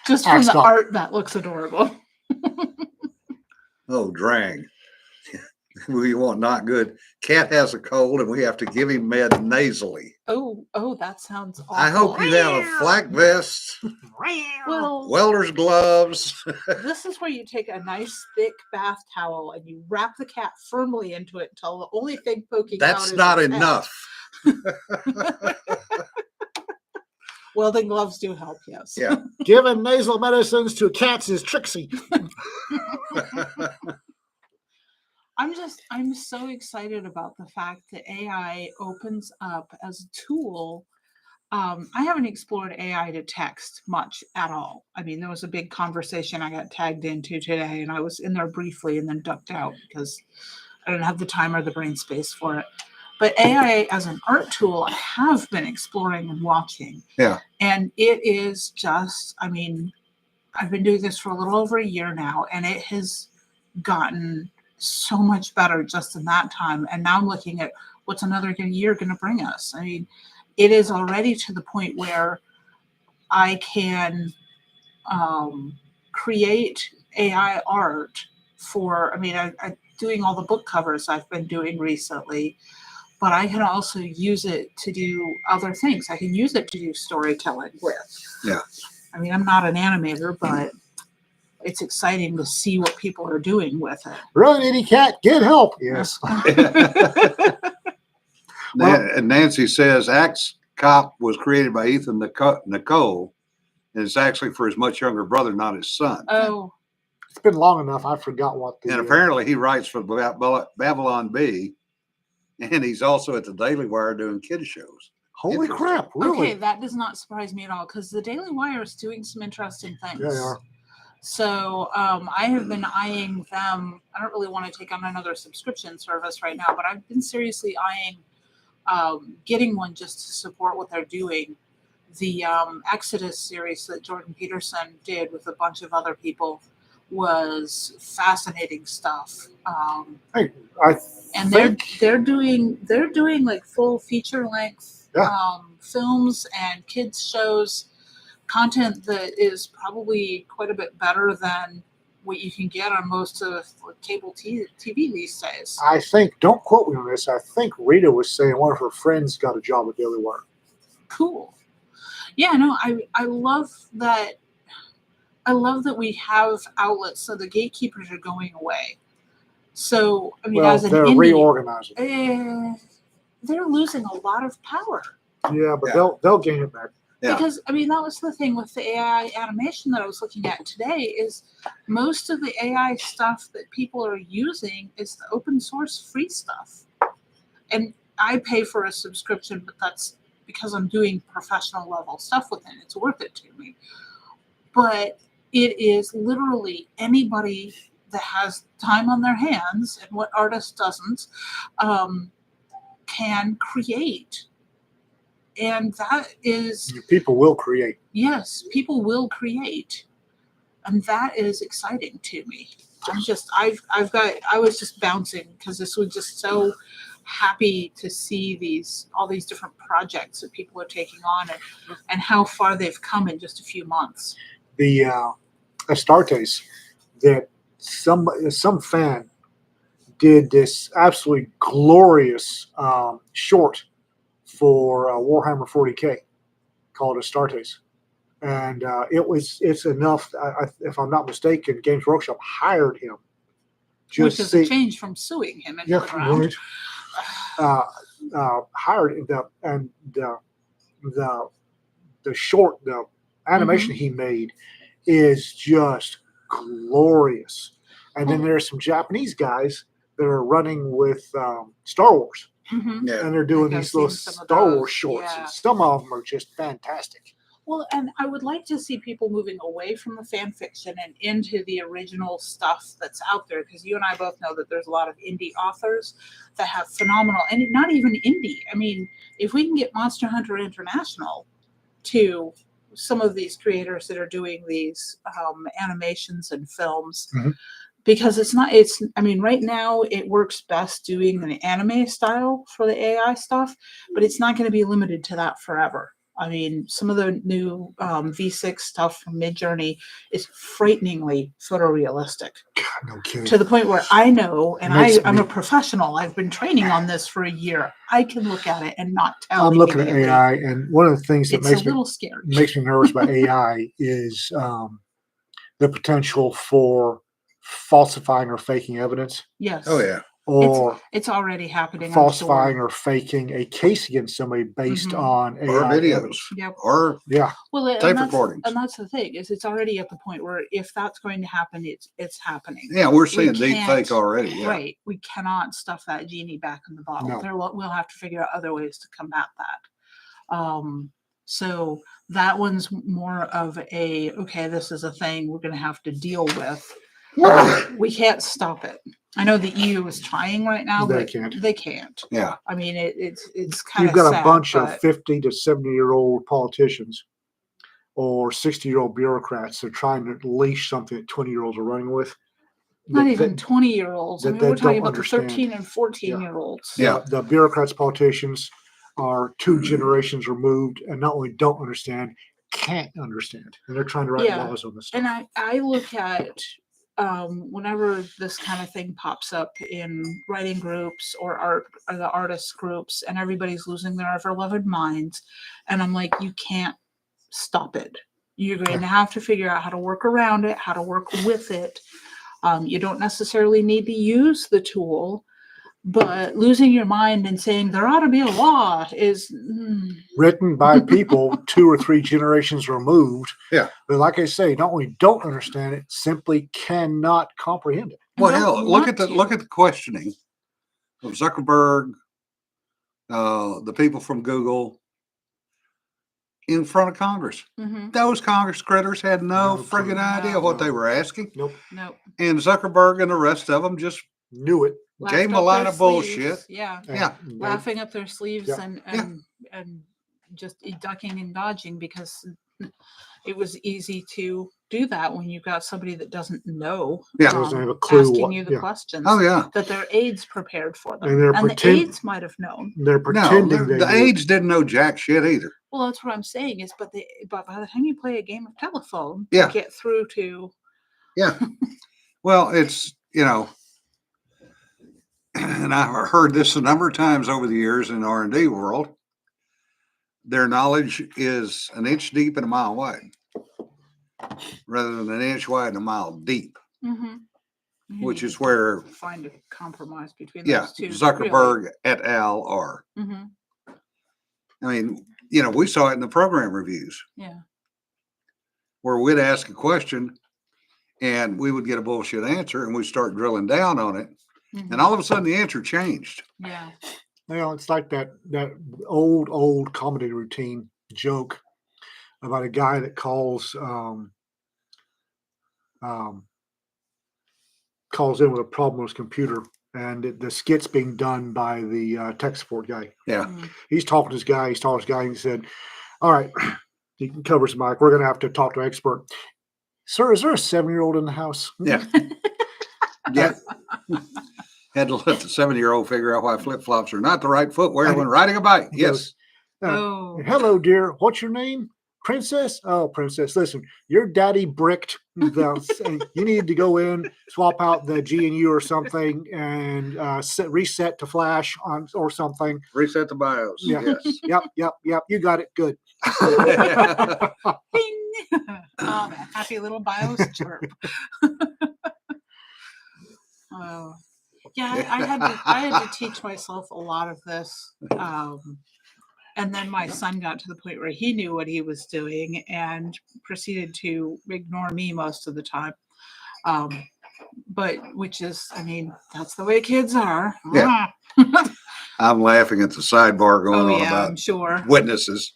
[SPEAKER 3] Just from
[SPEAKER 2] Axe
[SPEAKER 3] the
[SPEAKER 2] Cop.
[SPEAKER 3] art, that looks adorable.
[SPEAKER 1] Oh, drang. We want not good. Cat has a cold and we have to give him med nasally.
[SPEAKER 3] Oh, that sounds awful.
[SPEAKER 1] I hope you have a flak vest,
[SPEAKER 3] Well,
[SPEAKER 1] welder's gloves.
[SPEAKER 3] this is where you take a nice thick bath towel and you wrap the cat firmly into it until the only thing poking out
[SPEAKER 1] That's
[SPEAKER 3] is
[SPEAKER 1] not
[SPEAKER 3] its head.
[SPEAKER 1] enough.
[SPEAKER 3] Well, then gloves do help, yes.
[SPEAKER 1] Yeah.
[SPEAKER 2] Giving nasal medicines to cats is tricksy.
[SPEAKER 3] I'm so excited about the fact that AI opens up as a tool. I haven't explored AI to text much at all. I mean, there was a big conversation I got tagged into today, and I was in there briefly and then ducked out because I didn't have the time or the brain space for it. But AI as an art tool, I have been exploring and watching.
[SPEAKER 1] Yeah.
[SPEAKER 3] And it is just, I mean, I've been doing this for a little over a year now, and it has gotten so much better just in that time. And now I'm looking at what's another year going to bring us. I mean, it is already to the point where I can create AI art for, I mean, I'm doing all the book covers I've been doing recently, but I can also use it to do other things. I can use it to do storytelling with.
[SPEAKER 1] Yeah.
[SPEAKER 3] I mean, I'm not an animator, but it's exciting to see what people are doing with it.
[SPEAKER 2] Run, Itty Cat, get help. Yes.
[SPEAKER 1] And Nancy says Axe Cop was created by Ethan Nicole, And it's actually for his much younger brother, not his son.
[SPEAKER 3] Oh,
[SPEAKER 2] It's been long enough. I forgot what the.
[SPEAKER 1] And apparently he writes for Babylon Bee, and he's also at the Daily Wire doing kid shows.
[SPEAKER 2] Holy
[SPEAKER 1] Interesting.
[SPEAKER 2] crap! Really?
[SPEAKER 3] okay. That does not surprise me at all because the Daily Wire is doing some interesting things.
[SPEAKER 2] Yeah, they are.
[SPEAKER 3] So I have been eyeing them. I don't really want to take on another subscription service right now, but I've been seriously eyeing getting one just to support what they're doing. The Exodus series that Jordan Peterson did with a bunch of other people was fascinating stuff.
[SPEAKER 2] I
[SPEAKER 3] And
[SPEAKER 2] think
[SPEAKER 3] they're doing like full feature length
[SPEAKER 2] Yeah.
[SPEAKER 3] films and kids shows, content that is probably quite a bit better than what you can get on most of cable TV these days.
[SPEAKER 2] I think. Don't quote me on this. I think Rita was saying one of her friends got a job at Daily Wire.
[SPEAKER 3] Cool. Yeah, no, I love that. I love that we have outlets, so the gatekeepers are going away. So I mean,
[SPEAKER 2] Well,
[SPEAKER 3] as an
[SPEAKER 2] they're
[SPEAKER 3] indie,
[SPEAKER 2] reorganizing.
[SPEAKER 3] they're losing a lot of power.
[SPEAKER 2] Yeah, but
[SPEAKER 1] Yeah.
[SPEAKER 2] they'll gain it back.
[SPEAKER 1] Yeah.
[SPEAKER 3] Because I mean, that was the thing with the AI animation that I was looking at today. Is most of the AI stuff that people are using is the open source free stuff, and I pay for a subscription, but that's because I'm doing professional level stuff with it. It's worth it to me. But it is literally anybody that has time on their hands, and what artist doesn't, can create. And that is,
[SPEAKER 2] People will create.
[SPEAKER 3] yes, people will create. And that is exciting to me. I was just bouncing because this was just so happy to see all these different projects that people are taking on and how far they've come in just a few months.
[SPEAKER 2] The Astartes that some fan did this absolutely glorious short for Warhammer 40K called Astartes, and it's enough. If I'm not mistaken, Games Workshop hired him.
[SPEAKER 3] Which is a change from suing him into the ground.
[SPEAKER 2] Hired the short, the animation he made is just glorious. And then there's some Japanese guys that are running with Star Wars,
[SPEAKER 3] Mhm.
[SPEAKER 1] Yeah.
[SPEAKER 2] and they're doing
[SPEAKER 3] I've
[SPEAKER 2] these little
[SPEAKER 3] seen some of
[SPEAKER 2] Star
[SPEAKER 3] those,
[SPEAKER 2] Wars shorts.
[SPEAKER 3] yeah.
[SPEAKER 2] And some of them are just fantastic.
[SPEAKER 3] Well, and I would like to see people moving away from the fan fiction and into the original stuff that's out there, because you and I both know that there's a lot of indie authors that have phenomenal, and not even indie. I mean, if we can get Monster Hunter International to some of these creators that are doing these animations and films,
[SPEAKER 2] Mhm.
[SPEAKER 3] because I mean, right now it works best doing an anime style for the AI stuff, but it's not going to be limited to that forever. I mean, some of the new V6 stuff from Midjourney is frighteningly photorealistic,
[SPEAKER 2] God, no kidding.
[SPEAKER 3] to the point where I know, and
[SPEAKER 2] Makes
[SPEAKER 3] I'm
[SPEAKER 2] me-
[SPEAKER 3] a professional. I've been training on this for a year. I can look at it and not tell.
[SPEAKER 2] I'm looking at
[SPEAKER 3] immediately.
[SPEAKER 2] AI, and one of the things that
[SPEAKER 3] It's a
[SPEAKER 2] makes me
[SPEAKER 3] little scary.
[SPEAKER 2] nervous about AI is the potential for falsifying or faking evidence,
[SPEAKER 3] Yes.
[SPEAKER 1] Oh yeah.
[SPEAKER 2] or
[SPEAKER 3] It's already happening.
[SPEAKER 2] falsifying
[SPEAKER 3] I'm sure.
[SPEAKER 2] or faking a case against somebody based
[SPEAKER 3] Mhm.
[SPEAKER 2] on AI
[SPEAKER 1] Or videos.
[SPEAKER 2] evidence.
[SPEAKER 3] Yep.
[SPEAKER 1] Or
[SPEAKER 2] Yeah,
[SPEAKER 3] Well, and
[SPEAKER 1] tape
[SPEAKER 3] that's,
[SPEAKER 1] recordings.
[SPEAKER 3] and that's the thing, is it's already at the point where if that's going to happen, it's happening.
[SPEAKER 1] Yeah, we're seeing
[SPEAKER 3] We
[SPEAKER 1] deep fake
[SPEAKER 3] can't-
[SPEAKER 1] already. Yeah.
[SPEAKER 3] Right. We cannot stuff that genie back in the bottle.
[SPEAKER 2] No.
[SPEAKER 3] We'll have to figure out other ways to combat that. So that one's more of okay, this is a thing we're going to have to deal with. We can't stop it. I know the EU is trying right now,
[SPEAKER 2] They
[SPEAKER 3] but
[SPEAKER 2] can't.
[SPEAKER 3] they can't.
[SPEAKER 1] Yeah.
[SPEAKER 3] I mean, it's kind
[SPEAKER 2] you've
[SPEAKER 3] of
[SPEAKER 2] got a bunch
[SPEAKER 3] sad,
[SPEAKER 2] of 50 to 70-year-old politicians or 60-year-old bureaucrats that are trying to leash something that 20-year-olds are running with.
[SPEAKER 3] not
[SPEAKER 2] that-
[SPEAKER 3] even
[SPEAKER 2] that-
[SPEAKER 3] 20-year-olds. I
[SPEAKER 2] that
[SPEAKER 3] mean,
[SPEAKER 2] they
[SPEAKER 3] we're talking
[SPEAKER 2] don't
[SPEAKER 3] about the
[SPEAKER 2] understand.
[SPEAKER 3] 13 and 14-year-olds.
[SPEAKER 1] Yeah.
[SPEAKER 2] The bureaucrats, politicians are 2 generations removed, and not only don't understand, can't understand, and they're trying to write
[SPEAKER 3] Yeah.
[SPEAKER 2] laws on this stuff.
[SPEAKER 3] And I look at whenever this kind of thing pops up in writing groups or the artist groups, and everybody's losing their ever-loving minds, and I'm like, you can't stop it. You're going to have to figure out how to work around it, how to work with it. You don't necessarily need to use the tool, But losing your mind and saying there ought to be a law is
[SPEAKER 2] Written by people 2 or 3 generations removed.
[SPEAKER 1] Yeah.
[SPEAKER 2] But like I say, not only don't understand it, simply cannot comprehend it.
[SPEAKER 1] Well,
[SPEAKER 3] don't
[SPEAKER 1] hell,
[SPEAKER 3] want to.
[SPEAKER 1] look at the questioning of Zuckerberg, the people from Google in front of Congress.
[SPEAKER 3] Mhm.
[SPEAKER 1] Those Congress critters had no
[SPEAKER 2] No
[SPEAKER 1] friggin'
[SPEAKER 2] clue.
[SPEAKER 1] idea what they were asking.
[SPEAKER 2] Nope.
[SPEAKER 3] Nope.
[SPEAKER 1] And Zuckerberg and the rest of them just
[SPEAKER 2] Knew it.
[SPEAKER 1] gave them a
[SPEAKER 3] Laughed up
[SPEAKER 1] line
[SPEAKER 3] their
[SPEAKER 1] of bullshit.
[SPEAKER 3] sleeves. Yeah.
[SPEAKER 1] Yeah.
[SPEAKER 2] And
[SPEAKER 3] Laughing up their sleeves
[SPEAKER 2] Yeah.
[SPEAKER 3] and just ducking and dodging because it was easy to do that when you've got somebody that doesn't know.
[SPEAKER 1] Yeah.
[SPEAKER 2] Doesn't have a clue
[SPEAKER 3] asking
[SPEAKER 2] what-
[SPEAKER 3] you the
[SPEAKER 2] yeah.
[SPEAKER 3] questions
[SPEAKER 1] Oh yeah.
[SPEAKER 3] that their aides prepared for them.
[SPEAKER 2] And they're
[SPEAKER 3] And the
[SPEAKER 2] pretend-
[SPEAKER 3] aides might have known.
[SPEAKER 2] They're
[SPEAKER 1] No,
[SPEAKER 2] pretending they
[SPEAKER 1] the
[SPEAKER 2] knew.
[SPEAKER 1] aides didn't know jack shit either.
[SPEAKER 3] Well, that's what I'm saying is, but by the time you play a game of telephone,
[SPEAKER 1] Yeah.
[SPEAKER 3] to get through to
[SPEAKER 1] Yeah. Well, it's, and I've heard this a number of times over the years in the R&D world. Their knowledge is an inch deep and a mile wide, rather than an inch wide and a mile deep,
[SPEAKER 3] you
[SPEAKER 1] which
[SPEAKER 3] need
[SPEAKER 1] is
[SPEAKER 3] to
[SPEAKER 1] where,
[SPEAKER 3] find a compromise between
[SPEAKER 1] yeah,
[SPEAKER 3] those two.
[SPEAKER 1] Zuckerberg et al. Are.
[SPEAKER 3] Really. Hmm.
[SPEAKER 1] I mean, we saw it in the program reviews
[SPEAKER 3] Yeah.
[SPEAKER 1] where we'd ask a question and we would get a bullshit answer and we'd start drilling down on it.
[SPEAKER 3] Mhm.
[SPEAKER 1] And all of a sudden the answer changed.
[SPEAKER 3] Yeah.
[SPEAKER 2] It's like that old comedy routine joke about a guy that calls in with a problem with his computer, and the skit's being done by the tech support guy.
[SPEAKER 1] Yeah.
[SPEAKER 3] Mm.
[SPEAKER 2] He's talking to this guy. And he said, "All right, he covers his mic. We're going to have to talk to an expert. Sir, is there a 7-year-old in the house?"
[SPEAKER 1] Yeah. Yeah. Had to let the 7-year-old figure out why flip-flops are not the right footwear when riding a bike.
[SPEAKER 2] He
[SPEAKER 1] Yes.
[SPEAKER 2] goes,
[SPEAKER 3] Oh.
[SPEAKER 2] "Hello, dear. What's your name? Princess? Oh, Princess, listen, your daddy bricked and you need to go in, swap out the GNU or something, and reset to flash on or something.
[SPEAKER 1] Reset the BIOS.
[SPEAKER 2] Yeah.
[SPEAKER 1] Yes.
[SPEAKER 2] Yep. You got it. Good."
[SPEAKER 3] Bing! Oh, that happy little BIOS chirp. Oh, yeah, I had to teach myself a lot of this. And then my son got to the point where he knew what he was doing and proceeded to ignore me most of the time. But which is, I mean, that's the way kids are.
[SPEAKER 1] Yeah. I'm laughing at the sidebar going
[SPEAKER 3] Oh
[SPEAKER 1] on
[SPEAKER 3] yeah, I'm
[SPEAKER 1] about
[SPEAKER 3] sure.
[SPEAKER 1] witnesses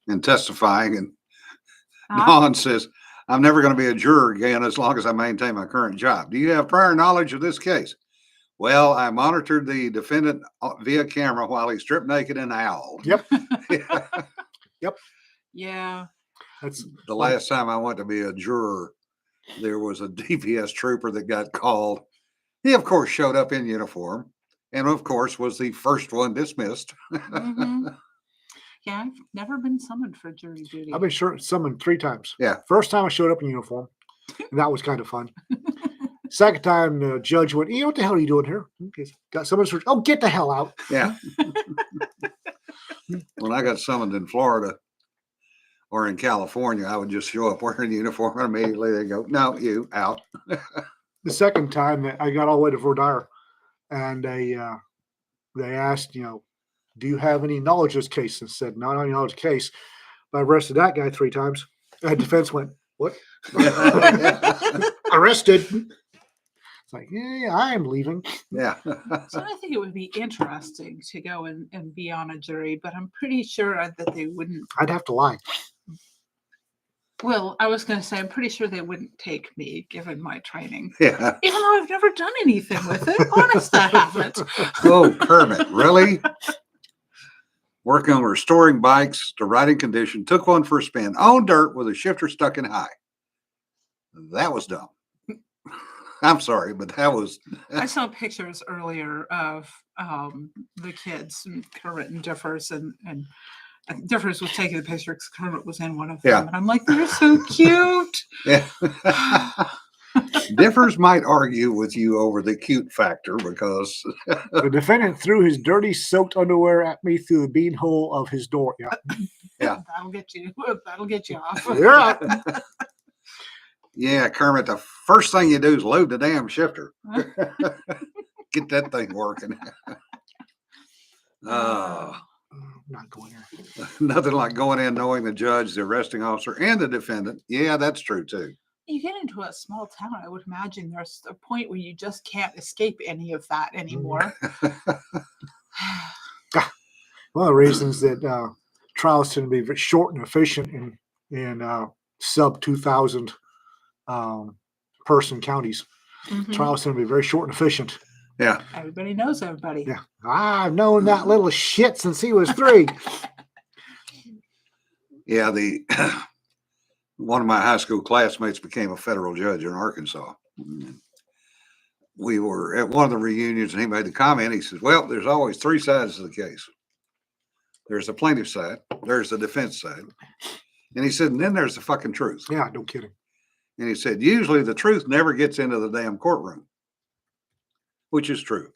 [SPEAKER 1] and testifying. And
[SPEAKER 3] Huh?
[SPEAKER 1] Don says, "I'm never going to be a juror again as long as I maintain my current job. Do you have prior knowledge of this case?" "Well, I monitored the defendant via camera while he stripped naked and howled."
[SPEAKER 2] Yep.
[SPEAKER 3] Yeah.
[SPEAKER 2] That's
[SPEAKER 1] The last time I went to be a juror, there was a DPS trooper that got called. He, of course, showed up in uniform and, of course, was the first one dismissed.
[SPEAKER 3] Mhm. Yeah, I've never been summoned for jury duty.
[SPEAKER 2] I've been summoned 3 times.
[SPEAKER 1] Yeah.
[SPEAKER 2] First time I showed up in uniform, and that was kind of fun. Second time, the judge went, "What the hell are you doing here?" Okay, got summoned for, "Oh, get the hell out."
[SPEAKER 1] Yeah. When I got summoned in Florida or in California, I would just show up wearing uniform and immediately they go, "No, you out."
[SPEAKER 2] The second time that I got all the way to Fort Dyer, and they asked, "Do you have any knowledge of this case?" And said, "No, I don't have any knowledge of the case." But I arrested that guy 3 times. And defense went, "What?" Arrested. It's like, yeah, I am leaving.
[SPEAKER 1] Yeah.
[SPEAKER 3] So I think it would be interesting to go and be on a jury, but I'm pretty sure that they wouldn't.
[SPEAKER 2] I'd have to lie.
[SPEAKER 3] Well, I was going to say, I'm pretty sure they wouldn't take me given my training,
[SPEAKER 1] Yeah.
[SPEAKER 3] even though I've never done anything with it. Honest, I haven't.
[SPEAKER 1] Oh, Kermit, really? Working on restoring bikes to riding condition, took one for a spin on dirt with a shifter stuck in high. That was dumb. I'm sorry, but that was.
[SPEAKER 3] I saw pictures earlier of the kids, Kermit and Differs, and Differs was taking the picture because Kermit was in one of them.
[SPEAKER 1] Yeah.
[SPEAKER 3] And I'm like, they're so cute.
[SPEAKER 1] Yeah. Differs might argue with you over the cute factor because
[SPEAKER 2] The defendant threw his dirty, soaked underwear at me through the beanhole of his door. Yeah.
[SPEAKER 3] That'll get you. That'll get you off.
[SPEAKER 2] Yeah.
[SPEAKER 1] yeah, Kermit, the first thing you do is load the damn shifter. Get that thing working.
[SPEAKER 2] Not going there.
[SPEAKER 1] Nothing like going in knowing the judge, the arresting officer, and the defendant. Yeah, that's true too.
[SPEAKER 3] You get into a small town, I would imagine there's a point where you just can't escape any of that anymore.
[SPEAKER 2] One of the reasons that trials tend to be very short and efficient in sub 2,000 person counties.
[SPEAKER 3] Mhm.
[SPEAKER 2] Trials tend to be very short and efficient.
[SPEAKER 1] Yeah.
[SPEAKER 3] Everybody knows everybody.
[SPEAKER 2] Yeah, I've known that little shit since he was 3.
[SPEAKER 1] Yeah, the one of my high school classmates became a federal judge in Arkansas. We were at one of the reunions and he made the comment. He says, well, there's always 3 sides to the case. There's the plaintiff side, there's the defense side. And he said, and then there's the fucking truth.
[SPEAKER 2] Yeah, no kidding.
[SPEAKER 1] And he said, usually the truth never gets into the damn courtroom, which is true.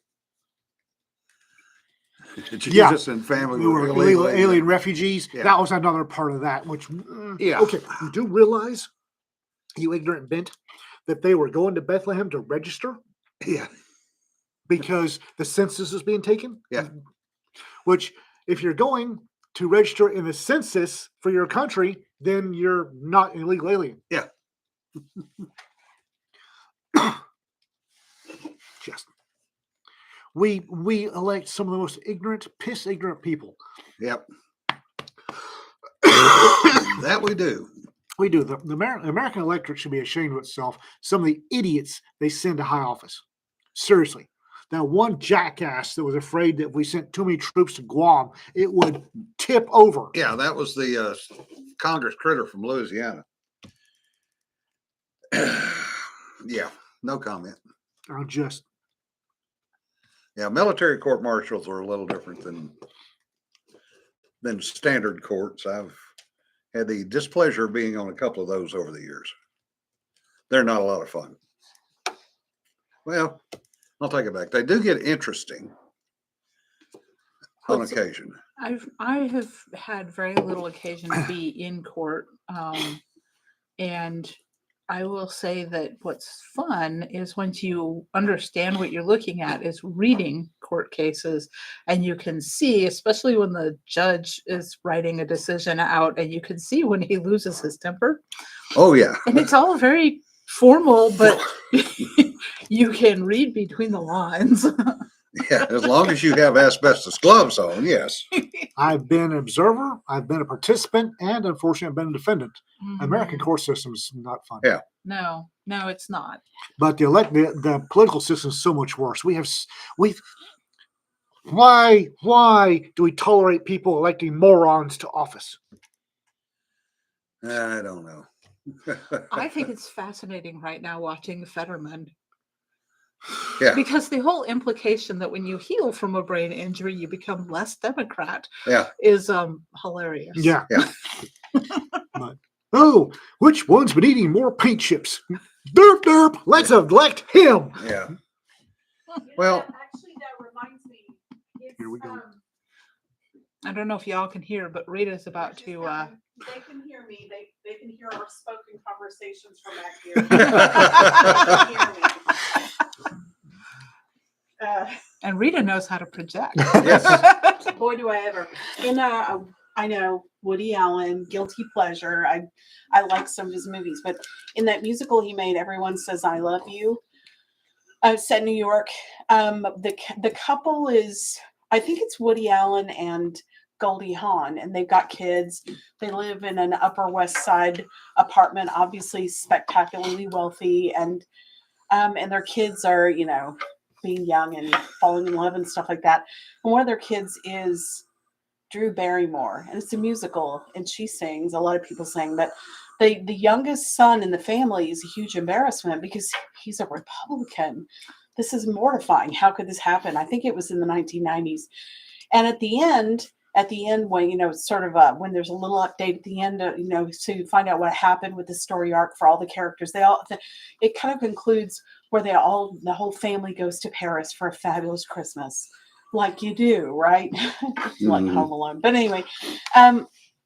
[SPEAKER 1] Jesus and family
[SPEAKER 2] We were illegal alien refugees.
[SPEAKER 1] Yeah.
[SPEAKER 2] That was another part of that, which,
[SPEAKER 1] Yeah.
[SPEAKER 2] Okay, you do realize, you ignorant bent, that they were going to Bethlehem to register
[SPEAKER 1] Yeah.
[SPEAKER 2] because the census is being taken?
[SPEAKER 1] Yeah.
[SPEAKER 2] Which, if you're going to register in the census for your country, then you're not an illegal alien.
[SPEAKER 1] Yeah.
[SPEAKER 2] Just we elect some of the most ignorant, piss ignorant people.
[SPEAKER 1] Yep. That we do.
[SPEAKER 2] We do. The American electorate should be ashamed of itself. Some of the idiots they send to high office. Seriously. That one jackass that was afraid that if we sent too many troops to Guam, it would tip over.
[SPEAKER 1] Yeah, that was the Congress critter from Louisiana. Yeah, no comment.
[SPEAKER 2] I'm just,
[SPEAKER 1] Yeah, military court martials are a little different than standard courts. I've had the displeasure of being on a couple of those over the years. They're not a lot of fun. Well, I'll take it back. They do get interesting on occasion.
[SPEAKER 3] I have had very little occasion to be in court, and I will say that what's fun is once you understand what you're looking at is reading court cases, and you can see, especially when the judge is writing a decision out, and you can see when he loses his temper,
[SPEAKER 1] Oh yeah.
[SPEAKER 3] and it's all very formal, but you can read between the lines.
[SPEAKER 1] Yeah, as long as you have asbestos gloves on, yes.
[SPEAKER 2] I've been an observer, I've been a participant, and unfortunately, I've been a defendant. American court system is not fun.
[SPEAKER 1] Yeah.
[SPEAKER 3] No, it's not.
[SPEAKER 2] But the political system is so much worse. Why do we tolerate people electing morons to office?
[SPEAKER 1] I don't know.
[SPEAKER 3] I think it's fascinating right now watching the Fetterman.
[SPEAKER 1] Yeah.
[SPEAKER 3] Because the whole implication that when you heal from a brain injury, you become less Democrat
[SPEAKER 1] Yeah.
[SPEAKER 3] is hilarious.
[SPEAKER 2] Yeah.
[SPEAKER 1] Yeah.
[SPEAKER 2] But, oh, which one's been eating more paint chips? Derp derp, let's elect him.
[SPEAKER 1] Yeah. Well,
[SPEAKER 4] actually, that reminds me.
[SPEAKER 2] Here we go.
[SPEAKER 3] I don't know if y'all can hear, but Rita's about to.
[SPEAKER 4] They can hear me. They can hear our spoken conversations from back here.
[SPEAKER 3] And Rita knows how to project.
[SPEAKER 1] Yes.
[SPEAKER 5] Boy, do I ever. And I know Woody Allen, guilty pleasure. I like some of his movies, but in that musical he made, Everyone Says I Love You, set in New York. The couple is, I think it's Woody Allen and Goldie Hawn, and they've got kids. They live in an Upper West Side apartment, obviously spectacularly wealthy, and their kids are, being young and falling in love and stuff like that. And one of their kids is Drew Barrymore, and it's a musical, and she sings. A lot of people sing, but the youngest son in the family is a huge embarrassment because he's a Republican. This is mortifying. How could this happen? I think it was in the 1990s. And at the end when, sort of when there's a little update at the end, to find out what happened with the story arc for all the characters, it kind of concludes where the whole family goes to Paris for a fabulous Christmas, like you do, right? Like Home Alone. But anyway,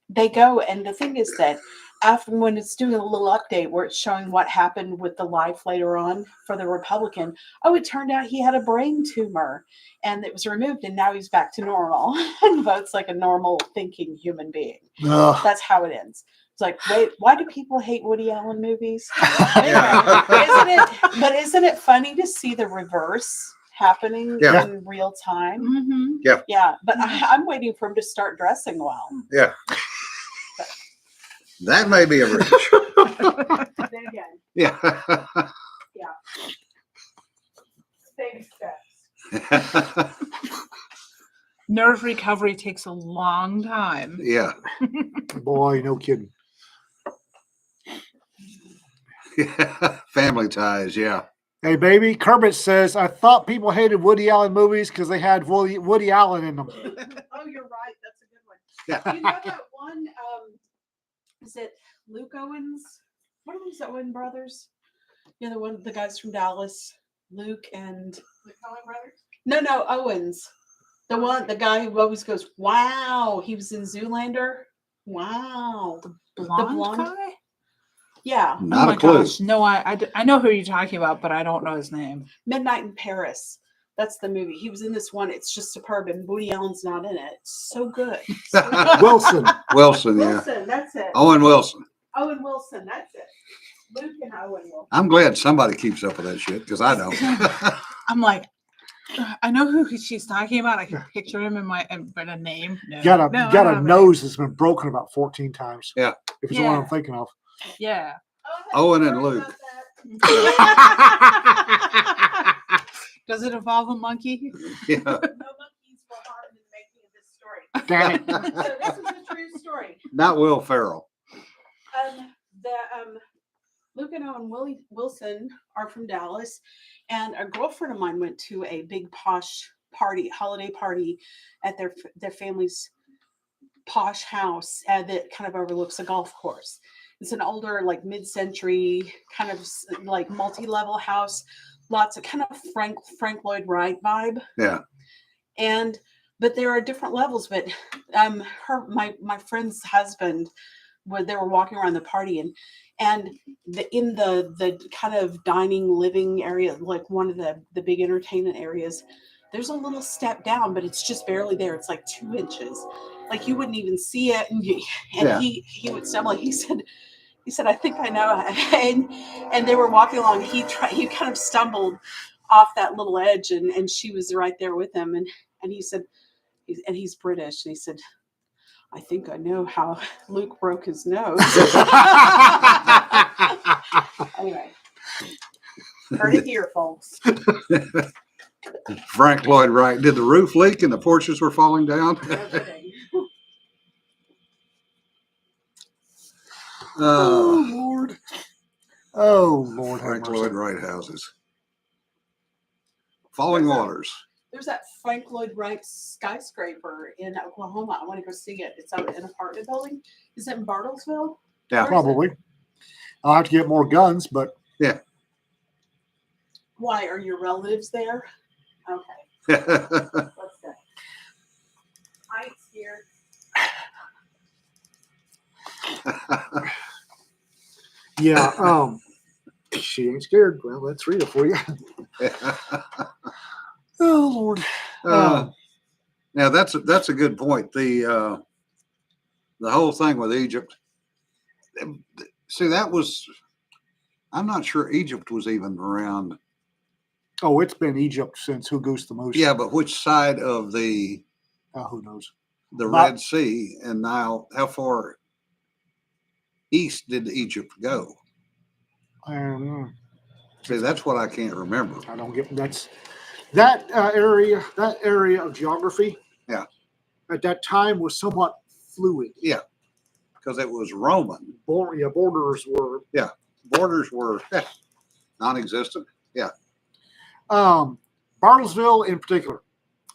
[SPEAKER 5] they go, and the thing is that after when it's doing a little update where it's showing what happened with the life later on for the Republican, oh, it turned out he had a brain tumor and it was removed and now he's back to normal and votes like a normal thinking human being.
[SPEAKER 2] Ugh.
[SPEAKER 5] That's how it ends. It's like, wait, why do people hate Woody Allen movies?
[SPEAKER 1] Yeah.
[SPEAKER 5] Isn't it funny to see the reverse happening
[SPEAKER 1] Yeah.
[SPEAKER 5] in real time?
[SPEAKER 3] Mm-hmm.
[SPEAKER 5] Yeah, but I'm waiting for him to start dressing well.
[SPEAKER 1] Yeah. That may be a reach.
[SPEAKER 5] Then again,
[SPEAKER 1] Yeah.
[SPEAKER 5] baby steps.
[SPEAKER 3] Nerve recovery takes a long time.
[SPEAKER 1] Yeah.
[SPEAKER 2] Boy, no kidding.
[SPEAKER 1] Family ties. Yeah.
[SPEAKER 2] Hey, baby, Kermit says, I thought people hated Woody Allen movies because they had Woody Allen in them.
[SPEAKER 5] Oh, you're right. That's a good one.
[SPEAKER 1] Yeah.
[SPEAKER 5] You know that one? Is it Luke Owens? What are those Owen brothers? Yeah, the guys from Dallas, Luke and
[SPEAKER 4] The Coen brothers?
[SPEAKER 5] no Owens. The guy who always goes, "Wow!" He was in Zoolander. Wow.
[SPEAKER 3] Blonde,
[SPEAKER 5] blonde?
[SPEAKER 3] guy?
[SPEAKER 5] Yeah,
[SPEAKER 1] Not
[SPEAKER 3] Oh my
[SPEAKER 1] a clue.
[SPEAKER 3] gosh. No, I know who you're talking about, but I don't know his name.
[SPEAKER 5] Midnight in Paris. That's the movie. He was in this one. It's just superb, and Woody Allen's not in it. It's so good.
[SPEAKER 2] Wilson.
[SPEAKER 1] Wilson. Yeah.
[SPEAKER 5] Wilson, that's it.
[SPEAKER 1] Owen Wilson.
[SPEAKER 5] Owen Wilson, that's it. Luke and Owen Wilson.
[SPEAKER 1] I'm glad somebody keeps up with that shit because I don't.
[SPEAKER 3] I'm like, I know who she's talking about. I can picture him in my, but a name. No.
[SPEAKER 2] Got a
[SPEAKER 3] No, I
[SPEAKER 2] got
[SPEAKER 3] don't
[SPEAKER 2] a
[SPEAKER 3] have
[SPEAKER 2] nose that's been broken about 14 times.
[SPEAKER 1] Yeah.
[SPEAKER 2] If it's the one I'm
[SPEAKER 3] Yeah.
[SPEAKER 2] thinking of.
[SPEAKER 3] it. Yeah.
[SPEAKER 1] Owen and Luke.
[SPEAKER 3] Does it involve a monkey?
[SPEAKER 1] Yeah.
[SPEAKER 5] No monkeys were harmed in the making of this story.
[SPEAKER 2] Damn it.
[SPEAKER 5] So this is a true story.
[SPEAKER 1] Not Will Ferrell.
[SPEAKER 5] Luke and Owen Wilson are from Dallas, and a girlfriend of mine went to a big posh holiday party at their family's posh house that kind of overlooks a golf course. It's an older, like mid-century kind of like multi-level house, lots of kind of Frank Lloyd Wright vibe.
[SPEAKER 1] Yeah.
[SPEAKER 5] But there are different levels. But my friend's husband, they were walking around the party and in the kind of dining living area, like one of the big entertainment areas, there's a little step down, but it's just barely there. It's like 2 inches, like you wouldn't even see it. And
[SPEAKER 1] Yeah.
[SPEAKER 5] he would stumble. He said, I think I know. And they were walking along. He kind of stumbled off that little edge, and she was right there with him. And he said, and he's British, and he said, I think I know how Luke broke his nose. Anyway, heard it here, folks.
[SPEAKER 1] Frank Lloyd Wright. Did the roof leak and the porches were falling down?
[SPEAKER 2] Oh, Lord. Oh, Lord. have
[SPEAKER 1] Frank
[SPEAKER 2] mercy.
[SPEAKER 1] Lloyd Wright houses. Falling
[SPEAKER 5] There's a-
[SPEAKER 1] waters.
[SPEAKER 5] There's that Frank Lloyd Wright skyscraper in Oklahoma. I want to go see it. It's out in an apartment building. Is it in Bartlesville?
[SPEAKER 1] Yeah.
[SPEAKER 5] Where is it?
[SPEAKER 2] Probably. I'll have to get more guns, but
[SPEAKER 5] Why are your relatives there? Okay, let's go. I ain't scared.
[SPEAKER 2] yeah, she ain't scared. Well, that's Rita for you. Oh, Lord.
[SPEAKER 1] Now that's a good point. The whole thing with Egypt. See, that was. I'm not sure Egypt was even around.
[SPEAKER 2] Oh, it's been Egypt since Who Goose the Moose.
[SPEAKER 1] Yeah, but which side of the
[SPEAKER 2] Who knows?
[SPEAKER 1] Red Sea and Nile? How far east did Egypt go?
[SPEAKER 2] I don't know.
[SPEAKER 1] See, that's what I can't remember.
[SPEAKER 2] I don't get that area. That area of geography.
[SPEAKER 1] Yeah.
[SPEAKER 2] At that time was somewhat fluid.
[SPEAKER 1] Because it was Roman.
[SPEAKER 2] Borders were.
[SPEAKER 1] Borders were non-existent.
[SPEAKER 2] Bartlesville in particular.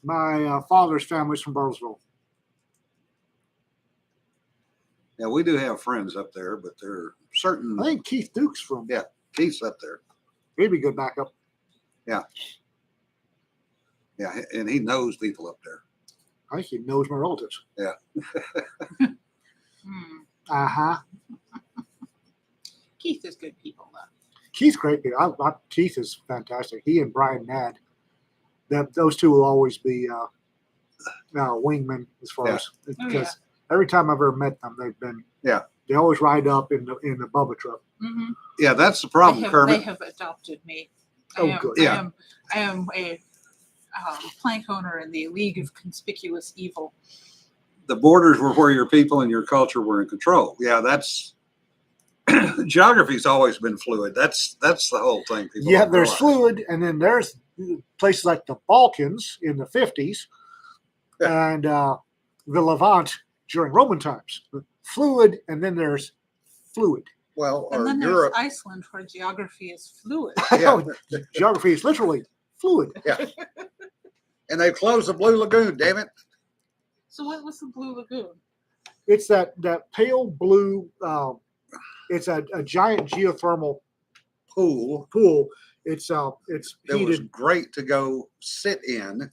[SPEAKER 2] My father's family's from Bartlesville.
[SPEAKER 1] Yeah, we do have friends up there, but they're certain.
[SPEAKER 2] I think Keith Duke's from.
[SPEAKER 1] Yeah. Keith's up there.
[SPEAKER 2] He'd be good backup.
[SPEAKER 1] Yeah, and he knows people up there.
[SPEAKER 2] I think he knows my relatives.
[SPEAKER 3] Hmm.
[SPEAKER 2] Uh huh.
[SPEAKER 3] Keith is good people though.
[SPEAKER 2] Keith's great. Keith is fantastic. He and Brian Nadd, those two will always be wingmen as far
[SPEAKER 1] Yeah.
[SPEAKER 2] as
[SPEAKER 3] Oh,
[SPEAKER 2] because every time I've ever met them, they've been they always ride up in the Bubba truck.
[SPEAKER 3] Mm-hmm.
[SPEAKER 1] Yeah, that's the problem,
[SPEAKER 3] They
[SPEAKER 1] Kermit.
[SPEAKER 3] have adopted me.
[SPEAKER 2] Oh,
[SPEAKER 3] I am,
[SPEAKER 2] good.
[SPEAKER 1] Yeah.
[SPEAKER 3] I am a plank owner in the League of Conspicuous Evil.
[SPEAKER 1] The borders were where your people and your culture were in control. Yeah, that's geography's always been fluid. That's the whole thing. People
[SPEAKER 2] Yeah,
[SPEAKER 1] don't
[SPEAKER 2] there's
[SPEAKER 1] realize.
[SPEAKER 2] fluid, and then there's places like the Balkans in the 50s and the Levant during Roman times. Fluid, and then there's fluid.
[SPEAKER 1] Well,
[SPEAKER 3] And
[SPEAKER 1] or
[SPEAKER 3] then
[SPEAKER 1] Europe.
[SPEAKER 3] there's Iceland where geography is fluid.
[SPEAKER 1] Yeah.
[SPEAKER 2] Geography is literally fluid.
[SPEAKER 1] And they closed the Blue Lagoon, damn it.
[SPEAKER 3] So what was the Blue Lagoon?
[SPEAKER 2] It's that pale blue. It's a giant geothermal
[SPEAKER 1] Pool.
[SPEAKER 2] pool. It's
[SPEAKER 1] It was
[SPEAKER 2] heated.
[SPEAKER 1] great to go sit in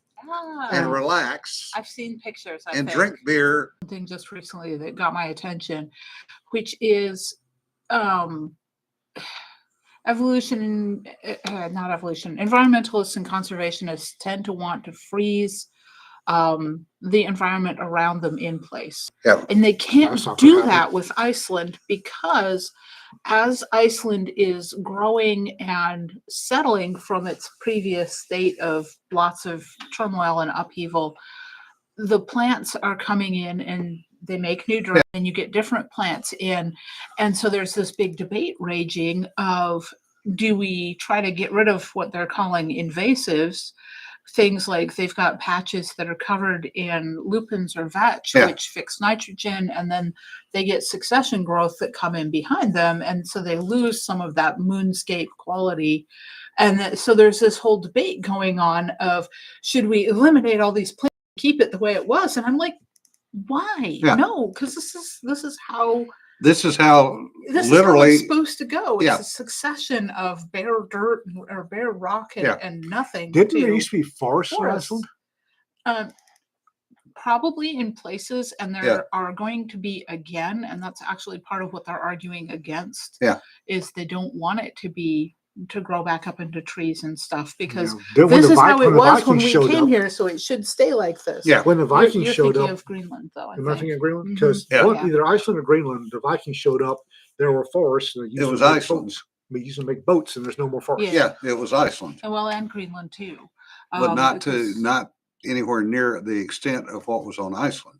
[SPEAKER 1] and relax
[SPEAKER 3] I've seen pictures. I
[SPEAKER 1] and
[SPEAKER 3] think.
[SPEAKER 1] drink beer.
[SPEAKER 3] Something just recently that got my attention, which is evolution, not evolution. Environmentalists and conservationists tend to want to freeze the environment around them in place.
[SPEAKER 1] Yeah.
[SPEAKER 3] And they can't
[SPEAKER 2] That's not
[SPEAKER 3] do
[SPEAKER 2] gonna happen.
[SPEAKER 3] that with Iceland because as Iceland is growing and settling from its previous state of lots of turmoil and upheaval, the plants are coming in and they make new drugs and you get different plants in. And so there's this big debate raging of, do we try to get rid of what they're calling invasives? Things like they've got patches that are covered in lupins or vetch,
[SPEAKER 1] Yeah.
[SPEAKER 3] which fix nitrogen, and then they get succession growth that come in behind them. And so they lose some of that moonscape quality. And so there's this whole debate going on of, should we eliminate all these plants and keep it the way it was? And I'm like, why?
[SPEAKER 1] Yeah.
[SPEAKER 3] No, because this is how
[SPEAKER 1] This is how
[SPEAKER 3] this
[SPEAKER 1] literally.
[SPEAKER 3] is how it's supposed to go. It's
[SPEAKER 1] Yeah.
[SPEAKER 3] a succession of bare dirt or bare rock and,
[SPEAKER 1] Yeah.
[SPEAKER 3] and nothing.
[SPEAKER 2] Didn't there
[SPEAKER 3] to
[SPEAKER 2] used to be forests in
[SPEAKER 3] forests.
[SPEAKER 2] Iceland?
[SPEAKER 3] Probably in places, and there
[SPEAKER 1] Yeah.
[SPEAKER 3] are going to be again, and that's actually part of what they're arguing against.
[SPEAKER 1] Yeah.
[SPEAKER 3] Is they don't want it to grow back up into trees and stuff because
[SPEAKER 2] Then
[SPEAKER 3] this is how
[SPEAKER 2] when
[SPEAKER 3] it
[SPEAKER 2] the
[SPEAKER 3] was when
[SPEAKER 2] Vikings
[SPEAKER 3] we
[SPEAKER 2] showed
[SPEAKER 3] came
[SPEAKER 2] up,
[SPEAKER 3] here, so it should stay like this.
[SPEAKER 1] Yeah.
[SPEAKER 2] when the Vikings
[SPEAKER 3] you're
[SPEAKER 2] showed
[SPEAKER 3] thinking
[SPEAKER 2] up,
[SPEAKER 3] of Greenland, though. I
[SPEAKER 2] am I thinking
[SPEAKER 3] think.
[SPEAKER 2] of Greenland?
[SPEAKER 3] Mhm.
[SPEAKER 2] Because
[SPEAKER 1] Yeah.
[SPEAKER 2] either Iceland or Greenland, the Vikings showed up, there were forests, and they used
[SPEAKER 1] It was
[SPEAKER 2] to make
[SPEAKER 1] Iceland.
[SPEAKER 2] boats. We used to make boats, and there's no more forests.
[SPEAKER 3] Yeah.
[SPEAKER 1] Yeah, it was Iceland,
[SPEAKER 3] And well, and Greenland too.
[SPEAKER 1] but
[SPEAKER 3] because-
[SPEAKER 1] not anywhere near the extent of what was on Iceland.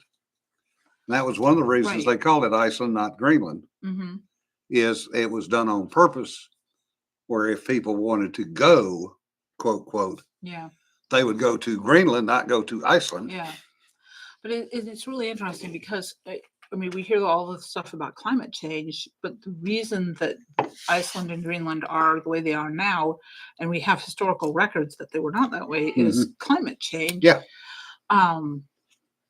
[SPEAKER 1] And that was one of the reasons
[SPEAKER 3] Right.
[SPEAKER 1] they called it Iceland, not Greenland,
[SPEAKER 3] Mhm.
[SPEAKER 1] is it was done on purpose, where if people wanted to go, quote, quote,
[SPEAKER 3] Yeah.
[SPEAKER 1] they would go to Greenland, not go to Iceland.
[SPEAKER 3] Yeah, but it's really interesting because I mean we hear all the stuff about climate change, but the reason that Iceland and Greenland are the way they are now, and we have historical records that they were not that way, is climate change.
[SPEAKER 1] Yeah.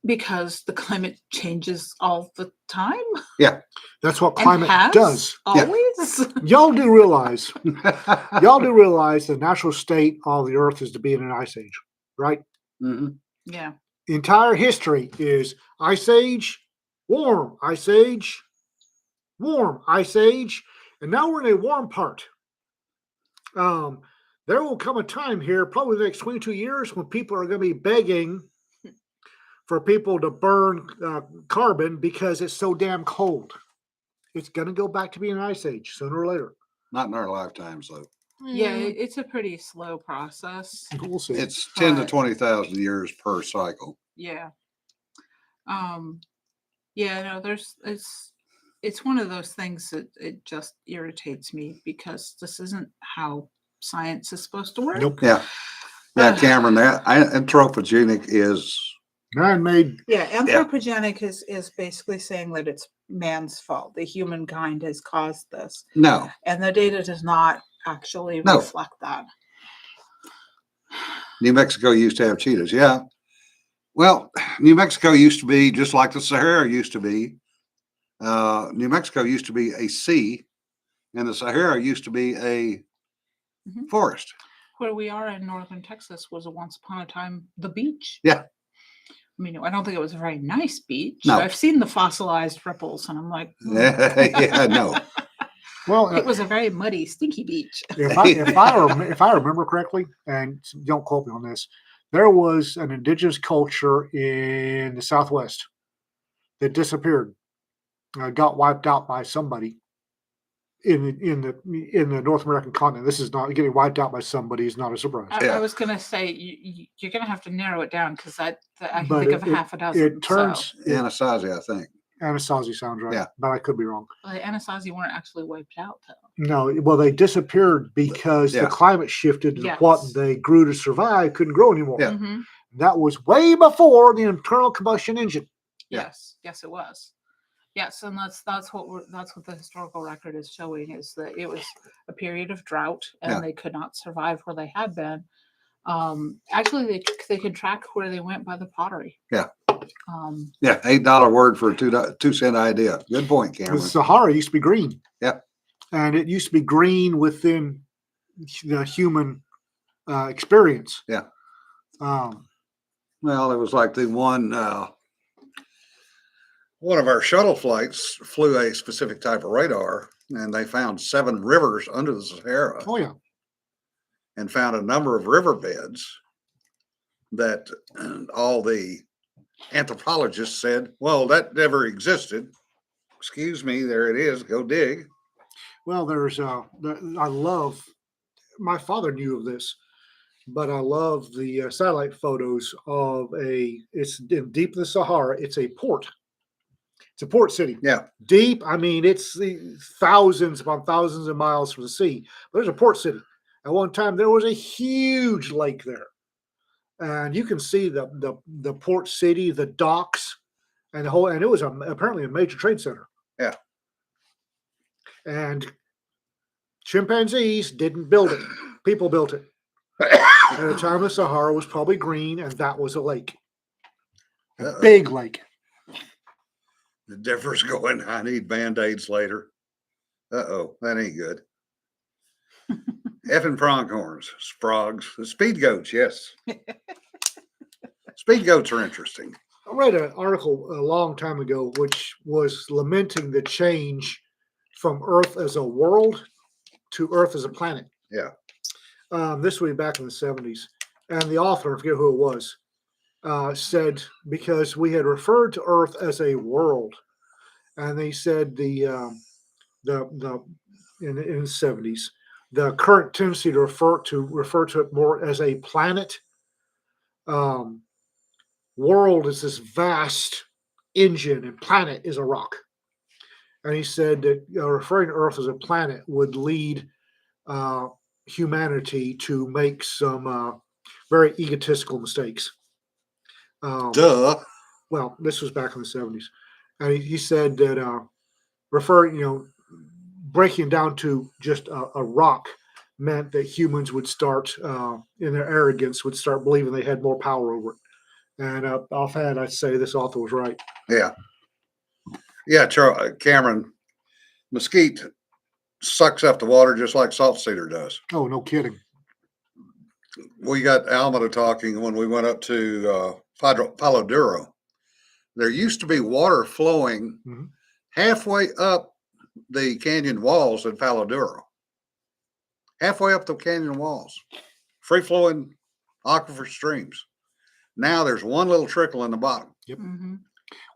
[SPEAKER 3] Because the climate changes all the time.
[SPEAKER 2] That's what
[SPEAKER 3] And
[SPEAKER 2] climate
[SPEAKER 3] has
[SPEAKER 2] does.
[SPEAKER 1] Yeah.
[SPEAKER 3] always.
[SPEAKER 2] Y'all do realize the natural state of the Earth is to be in an ice age, right?
[SPEAKER 1] Mhm.
[SPEAKER 3] Yeah.
[SPEAKER 2] Entire history is ice age, warm, ice age, warm, ice age, and now we're in a warm part. There will come a time here, probably the next 22 years, when people are going to be begging for people to burn carbon because it's so damn cold. It's going to go back to being an ice age sooner or later.
[SPEAKER 1] Not in our lifetimes, though.
[SPEAKER 3] Yeah, it's a pretty slow process.
[SPEAKER 2] We'll see.
[SPEAKER 1] It's 10 to
[SPEAKER 3] But-
[SPEAKER 1] 20,000 years per cycle.
[SPEAKER 3] Yeah. Yeah, no, it's one of those things that it just irritates me because this isn't how science is supposed to work.
[SPEAKER 2] Nope.
[SPEAKER 1] Yeah. Yeah, Cameron, that anthropogenic is,
[SPEAKER 2] Man-made.
[SPEAKER 3] Yeah, anthropogenic is basically saying that it's man's fault. The humankind has caused this.
[SPEAKER 1] no,
[SPEAKER 3] And the data does not actually
[SPEAKER 1] No.
[SPEAKER 3] reflect that.
[SPEAKER 1] New Mexico used to have cheetahs. Yeah. Well, New Mexico used to be just like the Sahara used to be. New Mexico used to be a sea, and the Sahara used to be a
[SPEAKER 3] Mhm.
[SPEAKER 1] forest.
[SPEAKER 3] Where we are in northern Texas was once upon a time the beach.
[SPEAKER 1] Yeah.
[SPEAKER 3] I mean, I don't think it was a very nice beach.
[SPEAKER 1] No.
[SPEAKER 3] I've seen the fossilized ripples and I'm like,
[SPEAKER 1] Yeah, no.
[SPEAKER 2] Well,
[SPEAKER 3] It was a very muddy, stinky beach.
[SPEAKER 2] if I remember correctly, and don't quote me on this, there was an indigenous culture in the Southwest that disappeared, got wiped out by somebody in the North American continent. This is not getting wiped out by somebody is not a surprise.
[SPEAKER 1] Yeah.
[SPEAKER 3] I was gonna say you're gonna have to narrow it down because I can
[SPEAKER 2] But
[SPEAKER 3] think of
[SPEAKER 2] it-
[SPEAKER 3] half a dozen.
[SPEAKER 2] It turns
[SPEAKER 1] Anasazi, I think.
[SPEAKER 2] Anasazi sounds right,
[SPEAKER 1] Yeah.
[SPEAKER 2] but I could be wrong.
[SPEAKER 3] Well, the Anasazi weren't actually wiped out though.
[SPEAKER 2] No, well, they disappeared because
[SPEAKER 1] Yeah.
[SPEAKER 2] the climate shifted and
[SPEAKER 3] Yes.
[SPEAKER 2] what they grew to survive couldn't grow anymore.
[SPEAKER 1] Yeah.
[SPEAKER 3] Mhm.
[SPEAKER 2] That was way before the internal combustion engine.
[SPEAKER 1] Yeah.
[SPEAKER 3] Yes, it was. Yes, and that's what the historical record is showing is that it was a period of drought and
[SPEAKER 1] Yeah.
[SPEAKER 3] they could not survive where they had been. Actually, they could track where they went by the pottery.
[SPEAKER 1] Yeah.
[SPEAKER 3] Um,
[SPEAKER 1] Yeah, $8 word for a 2 cent idea. Good point,
[SPEAKER 2] The
[SPEAKER 1] Cameron.
[SPEAKER 2] Sahara used to be green.
[SPEAKER 1] Yeah.
[SPEAKER 2] And it used to be green within the human experience.
[SPEAKER 1] Yeah.
[SPEAKER 2] Um,
[SPEAKER 1] Well, it was like the one of our shuttle flights flew a specific type of radar, and they found 7 rivers under the Sahara
[SPEAKER 2] oh, yeah.
[SPEAKER 1] and found a number of riverbeds that all the anthropologists said, well, that never existed. Excuse me, there it is. Go dig.
[SPEAKER 2] Well, I love, my father knew of this, but I love the satellite photos of it's in deep in the Sahara. It's a port. It's a port city.
[SPEAKER 1] Yeah.
[SPEAKER 2] Deep. I mean, it's thousands upon thousands of miles from the sea, but there's a port city. At one time, there was a huge lake there. And you can see the port city, the docks, and the whole, and it was apparently a major trade center.
[SPEAKER 1] Yeah.
[SPEAKER 2] And chimpanzees didn't build it. People built it. At the time, the Sahara was probably green, and that was a lake. A
[SPEAKER 1] Uh-oh.
[SPEAKER 2] big lake.
[SPEAKER 1] The difference going, I need Band-Aids later. Uh-oh, that ain't good. Effing pronghorns, frogs, the speed goats, yes. Speed goats are interesting.
[SPEAKER 2] I read an article a long time ago which was lamenting the change from Earth as a world to Earth as a planet.
[SPEAKER 1] Yeah.
[SPEAKER 2] This would be back in the 70s. And the author, I forget who it was, said because we had referred to Earth as a world, and they said in the 70s, the current tendency to refer to it more as a planet. World is this vast engine, and planet is a rock. And he said that referring to Earth as a planet would lead humanity to make some very egotistical mistakes.
[SPEAKER 1] Duh.
[SPEAKER 2] Well, this was back in the 70s. And he said that breaking down to just a rock meant that humans would start, in their arrogance, would start believing they had more power over it. And offhand, I'd say this author was right.
[SPEAKER 1] Yeah. Yeah, Cameron, mesquite sucks up the water just like salt cedar does.
[SPEAKER 2] Oh, no kidding.
[SPEAKER 1] We got Almada talking when we went up to Palo Duro. There used to be water flowing
[SPEAKER 2] Mhm.
[SPEAKER 1] halfway up the canyon walls at Palo Duro. Halfway up the canyon walls. Free flowing aquifer streams. Now there's one little trickle in the bottom.
[SPEAKER 3] mhm.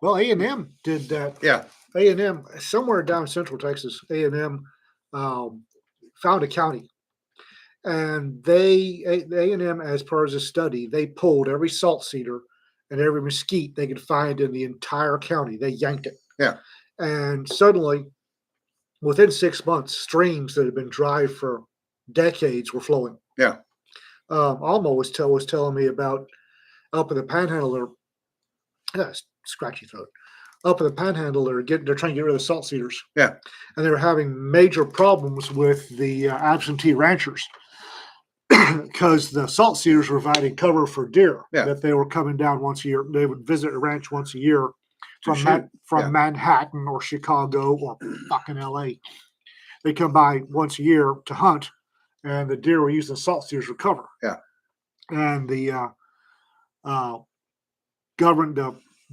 [SPEAKER 2] Well, A&M did that.
[SPEAKER 1] Yeah.
[SPEAKER 2] A&M, somewhere down central Texas, A&M found a county. And A&M, as part of the study, they pulled every salt cedar and every mesquite they could find in the entire county. They yanked it.
[SPEAKER 1] Yeah.
[SPEAKER 2] And suddenly, within 6 months, streams that had been dry for decades were flowing.
[SPEAKER 1] Yeah.
[SPEAKER 2] Alma was telling me about up in the Panhandle, scratchy throat. Up in the Panhandle, they're trying to get rid of the salt cedars.
[SPEAKER 1] Yeah.
[SPEAKER 2] And they were having major problems with the absentee ranchers because the salt cedars were providing cover for deer.
[SPEAKER 1] Yeah.
[SPEAKER 2] That they were coming down once a year. They would visit a ranch once a year
[SPEAKER 1] To
[SPEAKER 2] from
[SPEAKER 1] shoot. Yeah.
[SPEAKER 2] Manhattan or Chicago or fucking LA. They come by once a year to hunt, and the deer were using salt cedars for cover.
[SPEAKER 1] Yeah.
[SPEAKER 2] And the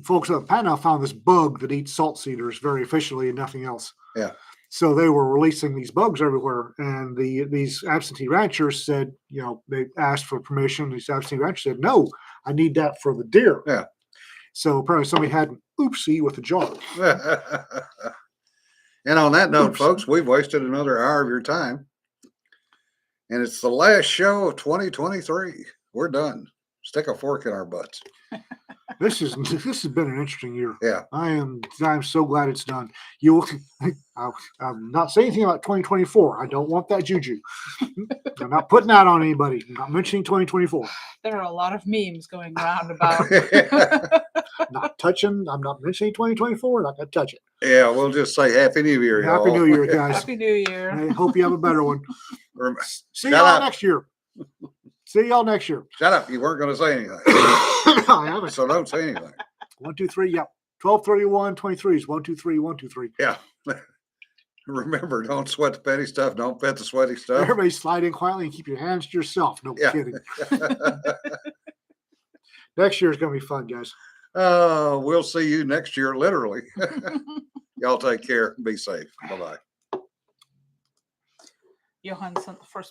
[SPEAKER 2] folks at the Panhandle found this bug that eats salt cedars very efficiently and nothing else.
[SPEAKER 1] Yeah.
[SPEAKER 2] So they were releasing these bugs everywhere, and these absentee ranchers said, they asked for permission. These absentee ranchers said, "No, I need that for the deer."
[SPEAKER 1] Yeah.
[SPEAKER 2] So apparently somebody had an oopsie with a jar.
[SPEAKER 1] And on that note,
[SPEAKER 2] Oops.
[SPEAKER 1] folks, we've wasted another hour of your time. And it's the last show of 2023. We're done. Stick a fork in our butts.
[SPEAKER 2] This has been an interesting year.
[SPEAKER 1] Yeah.
[SPEAKER 2] I'm so glad it's done. I'm not saying anything about 2024. I don't want that juju. I'm not putting that on anybody. I'm not mentioning 2024.
[SPEAKER 3] There are a lot of memes going around about.
[SPEAKER 2] I'm not mentioning 2024. Not gonna touch it.
[SPEAKER 1] Yeah, we'll just say Happy New Year,
[SPEAKER 2] Happy
[SPEAKER 1] y'all.
[SPEAKER 2] New Year, guys.
[SPEAKER 3] Happy New Year.
[SPEAKER 2] I hope you have a better one.
[SPEAKER 1] Rem-
[SPEAKER 2] See
[SPEAKER 1] Shut
[SPEAKER 2] y'all
[SPEAKER 1] up.
[SPEAKER 2] next year. See y'all next year.
[SPEAKER 1] Shut up. You weren't going to say anything.
[SPEAKER 2] I haven't.
[SPEAKER 1] So don't say anything.
[SPEAKER 2] 1, 2, 3. Yep. 12/31, 23 is 1, 2, 3, 1, 2, 3.
[SPEAKER 1] Yeah. Remember, don't sweat the petty stuff. Don't pet the sweaty stuff.
[SPEAKER 2] Everybody slide in quietly and keep your hands to yourself. No
[SPEAKER 1] Yeah.
[SPEAKER 2] kidding. Next year is going to be fun, guys.
[SPEAKER 1] We'll see you next year, literally. Y'all take care. Be safe. Bye-bye.
[SPEAKER 3] Johan sent the first